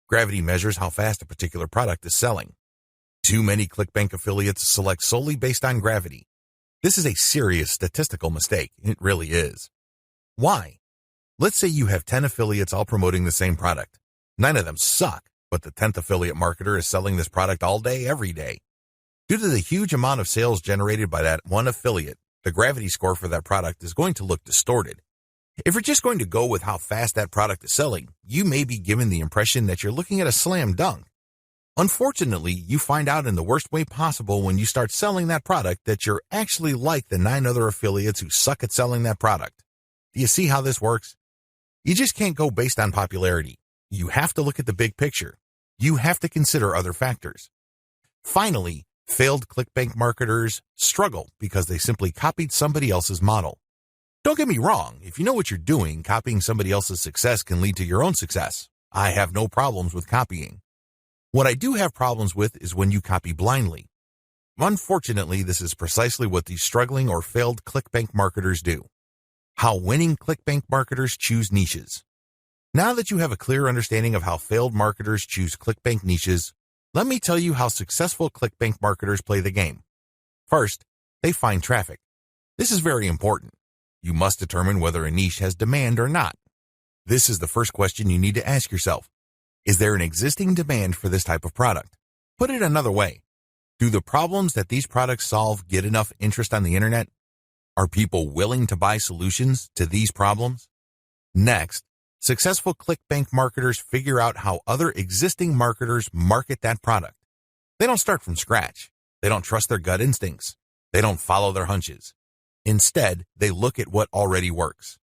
Gravity measures how fast a particular product is selling. Too many Clickbank affiliates select solely based on gravity. This is a serious statistical mistake. It really is. Why? Let's say you have 10 affiliates all promoting the same product. 9 of them suck, but the 10th affiliate marketer is selling this product all day, every day. Due to the huge amount of sales generated by that one affiliate, the gravity score for that product is going to look distorted. If you're just going to go with how fast that product is selling, you may be given the impression that you're looking at a slam dunk. Unfortunately, you find out in the worst way possible when you start selling that product that you're actually like the 9 other affiliates who suck at selling that product. Do you see how this works? You just can't go based on popularity. You have to look at the big picture. You have to consider other factors. Finally, failed Clickbank marketers struggle because they simply copied somebody else's model. Don't get me wrong, if you know what you're doing, copying somebody else's success can lead to your own success. I have no problems with copying. What I do have problems with is when you copy blindly. Unfortunately, this is precisely what these struggling or failed Clickbank marketers do. How winning Clickbank marketers choose niches. Now that you have a clear understanding of how failed marketers choose Clickbank niches, let me tell you how successful Clickbank marketers play the game. First, they find traffic. This is very important. You must determine whether a niche has demand or not. This is the first question you need to ask yourself. Is there an existing demand for this type of product? Put it another way. Do the problems that these products solve get enough interest on the internet? Are people willing to buy solutions to these problems? Next, successful Clickbank marketers figure out how other existing marketers market that product. They don't start from scratch. They don't trust their gut instincts. They don't follow their hunches. Instead, they look at what already works.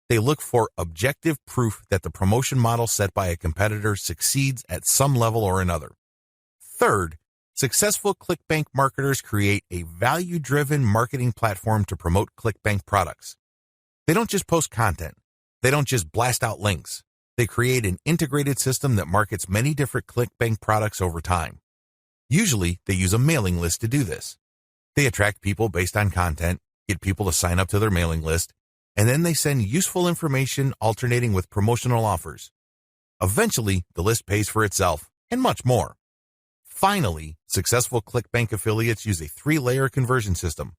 They look for objective proof that the promotion model set by a competitor succeeds at some level or another. Third, successful Clickbank marketers create a value-driven marketing platform to promote Clickbank products. They don't just post content. They don't just blast out links. They create an integrated system that markets many different Clickbank products over time. Usually, they use a mailing list to do this. They attract people based on content, get people to sign up to their mailing list, and then they send useful information alternating with promotional offers. Eventually, the list pays for itself, and much more. Finally, successful Clickbank affiliates use a 3-layer conversion system.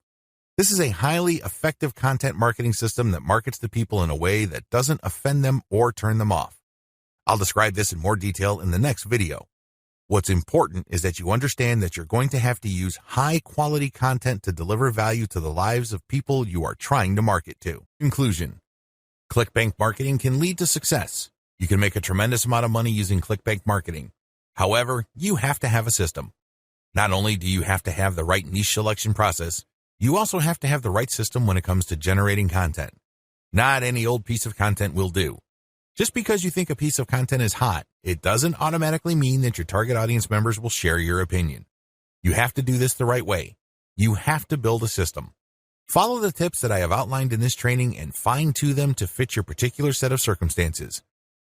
This is a highly effective content marketing system that markets to people in a way that doesn't offend them or turn them off. I'll describe this in more detail in the next video. What's important is that you understand that you're going to have to use high-quality content to deliver value to the lives of people you are trying to market to. Conclusion. Clickbank marketing can lead to success. You can make a tremendous amount of money using Clickbank marketing. However, you have to have a system. Not only do you have to have the right niche selection process, you also have to have the right system when it comes to generating content. Not any old piece of content will do. Just because you think a piece of content is hot, it doesn't automatically mean that your target audience members will share your opinion. You have to do this the right way. You have to build a system. Follow the tips that I have outlined in this training and fine-tune them to fit your particular set of circumstances.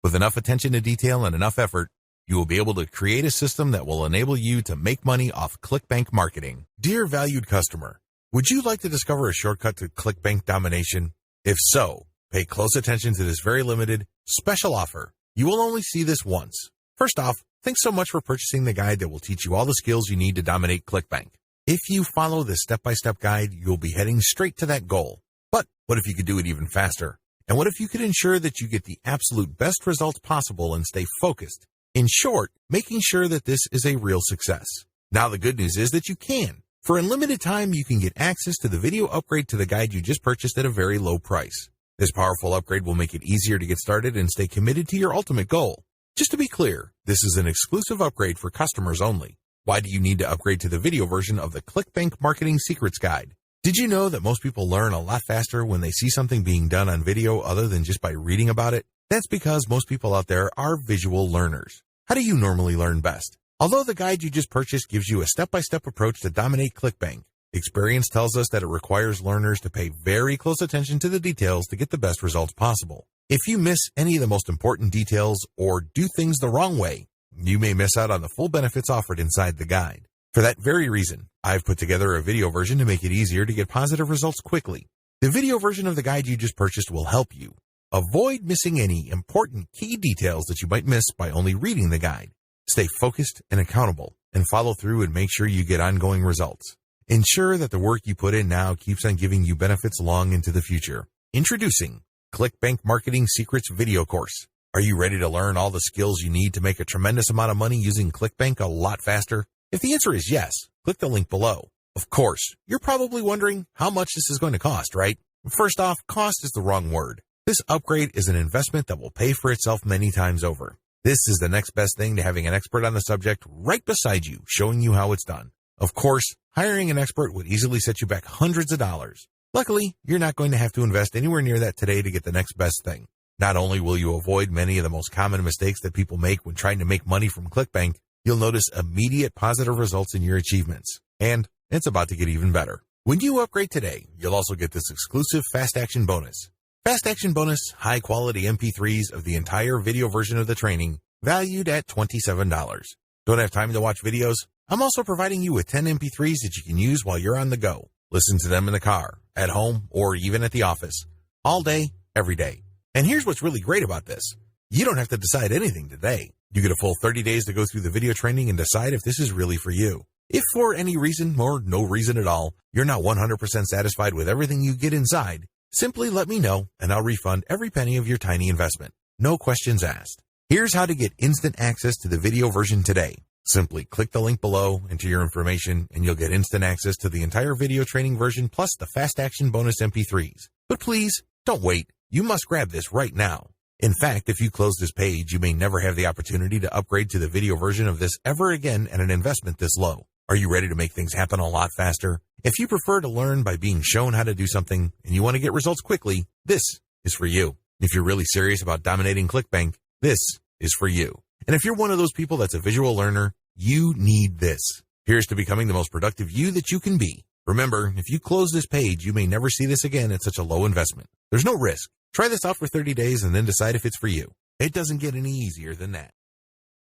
With enough attention to detail and enough effort, you will be able to create a system that will enable you to make money off Clickbank marketing. Dear valued customer, would you like to discover a shortcut to Clickbank domination? If so, pay close attention to this very limited, special offer. You will only see this once. First off, thanks so much for purchasing the guide that will teach you all the skills you need to dominate Clickbank. If you follow this step-by-step guide, you'll be heading straight to that goal. But what if you could do it even faster? And what if you could ensure that you get the absolute best results possible and stay focused? In short, making sure that this is a real success. Now the good news is that you can. For a limited time, you can get access to the video upgrade to the guide you just purchased at a very low price. This powerful upgrade will make it easier to get started and stay committed to your ultimate goal. Just to be clear, this is an exclusive upgrade for customers only. Why do you need to upgrade to the video version of the Clickbank Marketing Secrets guide? Did you know that most people learn a lot faster when they see something being done on video other than just by reading about it? That's because most people out there are visual learners. How do you normally learn best? Although the guide you just purchased gives you a step-by-step approach to dominate Clickbank, experience tells us that it requires learners to pay very close attention to the details to get the best results possible. If you miss any of the most important details or do things the wrong way, you may miss out on the full benefits offered inside the guide. For that very reason, I've put together a video version to make it easier to get positive results quickly. The video version of the guide you just purchased will help you avoid missing any important key details that you might miss by only reading the guide. Stay focused and accountable, and follow through and make sure you get ongoing results. Ensure that the work you put in now keeps on giving you benefits long into the future. Introducing Clickbank Marketing Secrets video course. Are you ready to learn all the skills you need to make a tremendous amount of money using Clickbank a lot faster? If the answer is yes, click the link below. Of course, you're probably wondering how much this is going to cost, right? First off, cost is the wrong word. This upgrade is an investment that will pay for itself many times over. This is the next best thing to having an expert on the subject right beside you, showing you how it's done. Of course, hiring an expert would easily set you back hundreds of dollars. Luckily, you're not going to have to invest anywhere near that today to get the next best thing. Not only will you avoid many of the most common mistakes that people make when trying to make money from Clickbank, you'll notice immediate positive results in your achievements. And it's about to get even better. When you upgrade today, you'll also get this exclusive Fast Action bonus. Fast Action bonus, high-quality MP3s of the entire video version of the training, valued at $27. Don't have time to watch videos? I'm also providing you with 10 MP3s that you can use while you're on the go. Listen to them in the car, at home, or even at the office. All day, every day. And here's what's really great about this. You don't have to decide anything today. You get a full 30 days to go through the video training and decide if this is really for you. If for any reason, or no reason at all, you're not 100% satisfied with everything you get inside, simply let me know and I'll refund every penny of your tiny investment. No questions asked. Here's how to get instant access to the video version today. Simply click the link below, enter your information, and you'll get instant access to the entire video training version plus the Fast Action bonus MP3s. But please, don't wait. You must grab this right now. In fact, if you close this page, you may never have the opportunity to upgrade to the video version of this ever again at an investment this low. Are you ready to make things happen a lot faster? If you prefer to learn by being shown how to do something and you want to get results quickly, this is for you. If you're really serious about dominating Clickbank, this is for you. And if you're one of those people that's a visual learner, you need this. Here's to becoming the most productive you that you can be. Remember, if you close this page, you may never see this again at such a low investment. There's no risk. Try this out for 30 days and then decide if it's for you. It doesn't get any easier than that.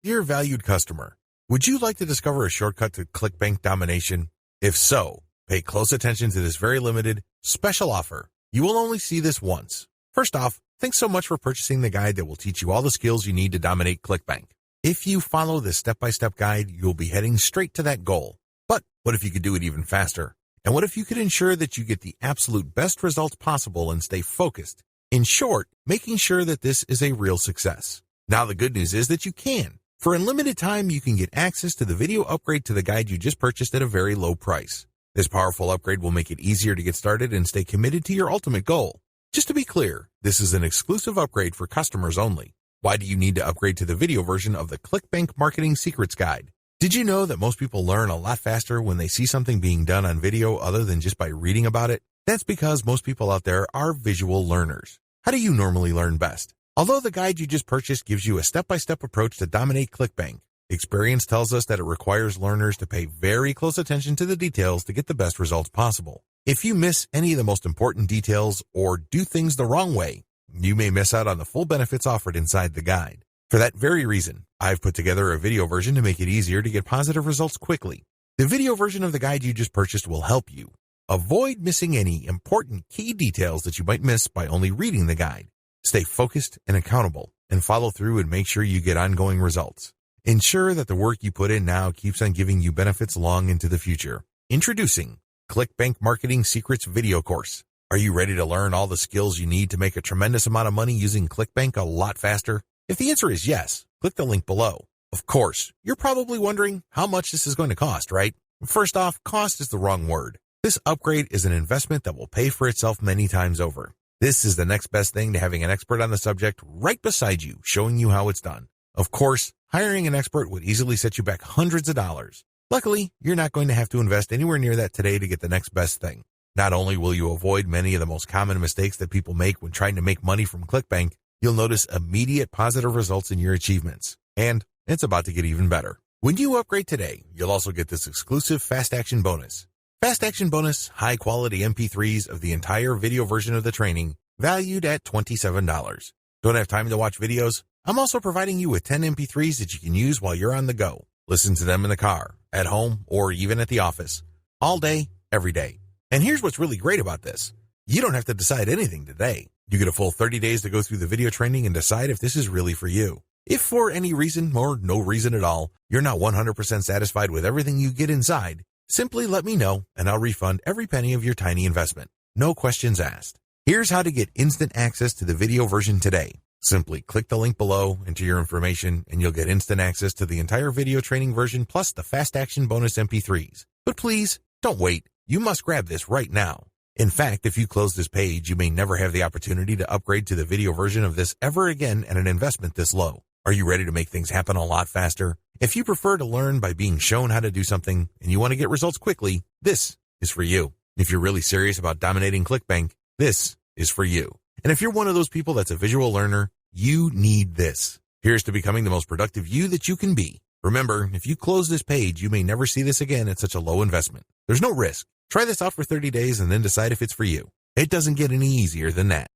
Dear valued customer, would you like to discover a shortcut to Clickbank domination? If so, pay close attention to this very limited, special offer. You will only see this once. First off, thanks so much for purchasing the guide that will teach you all the skills you need to dominate Clickbank. If you follow this step-by-step guide, you'll be heading straight to that goal. But what if you could do it even faster? And what if you could ensure that you get the absolute best results possible and stay focused? In short, making sure that this is a real success. Now the good news is that you can. For a limited time, you can get access to the video upgrade to the guide you just purchased at a very low price. This powerful upgrade will make it easier to get started and stay committed to your ultimate goal. Just to be clear, this is an exclusive upgrade for customers only. Why do you need to upgrade to the video version of the Clickbank Marketing Secrets guide? Did you know that most people learn a lot faster when they see something being done on video other than just by reading about it? That's because most people out there are visual learners. How do you normally learn best? Although the guide you just purchased gives you a step-by-step approach to dominate Clickbank, experience tells us that it requires learners to pay very close attention to the details to get the best results possible. If you miss any of the most important details or do things the wrong way, you may miss out on the full benefits offered inside the guide. For that very reason, I've put together a video version to make it easier to get positive results quickly. The video version of the guide you just purchased will help you avoid missing any important key details that you might miss by only reading the guide. Stay focused and accountable, and follow through and make sure you get ongoing results. Ensure that the work you put in now keeps on giving you benefits long into the future. Introducing Clickbank Marketing Secrets video course. Are you ready to learn all the skills you need to make a tremendous amount of money using Clickbank a lot faster? If the answer is yes, click the link below. Of course, you're probably wondering how much this is going to cost, right? First off, cost is the wrong word. This upgrade is an investment that will pay for itself many times over. This is the next best thing to having an expert on the subject right beside you, showing you how it's done. Of course, hiring an expert would easily set you back hundreds of dollars. Luckily, you're not going to have to invest anywhere near that today to get the next best thing. Not only will you avoid many of the most common mistakes that people make when trying to make money from Clickbank, you'll notice immediate positive results in your achievements. And it's about to get even better. When you upgrade today, you'll also get this exclusive Fast Action Bonus. Fast Action Bonus, high-quality MP3s of the entire video version of the training, valued at $27. Don't have time to watch videos? I'm also providing you with 10 MP3s that you can use while you're on the go. Listen to them in the car, at home, or even at the office. All day, every day. And here's what's really great about this. You don't have to decide anything today. You get a full 30 days to go through the video training and decide if this is really for you. If for any reason, or no reason at all, you're not 100% satisfied with everything you get inside, simply let me know and I'll refund every penny of your tiny investment. No questions asked. Here's how to get instant access to the video version today. Simply click the link below, enter your information, and you'll get instant access to the entire video training version plus the Fast Action Bonus MP3s. But please, don't wait. You must grab this right now. In fact, if you close this page, you may never have the opportunity to upgrade to the video version of this ever again at an investment this low. Are you ready to make things happen a lot faster? If you prefer to learn by being shown how to do something and you want to get results quickly, this is for you. If you're really serious about dominating Clickbank, this is for you. And if you're one of those people that's a visual learner, you need this. Here's to becoming the most productive you that you can be. Remember, if you close this page, you may never see this again at such a low investment. There's no risk. Try this out for 30 days and then decide if it's for you. It doesn't get any easier than that.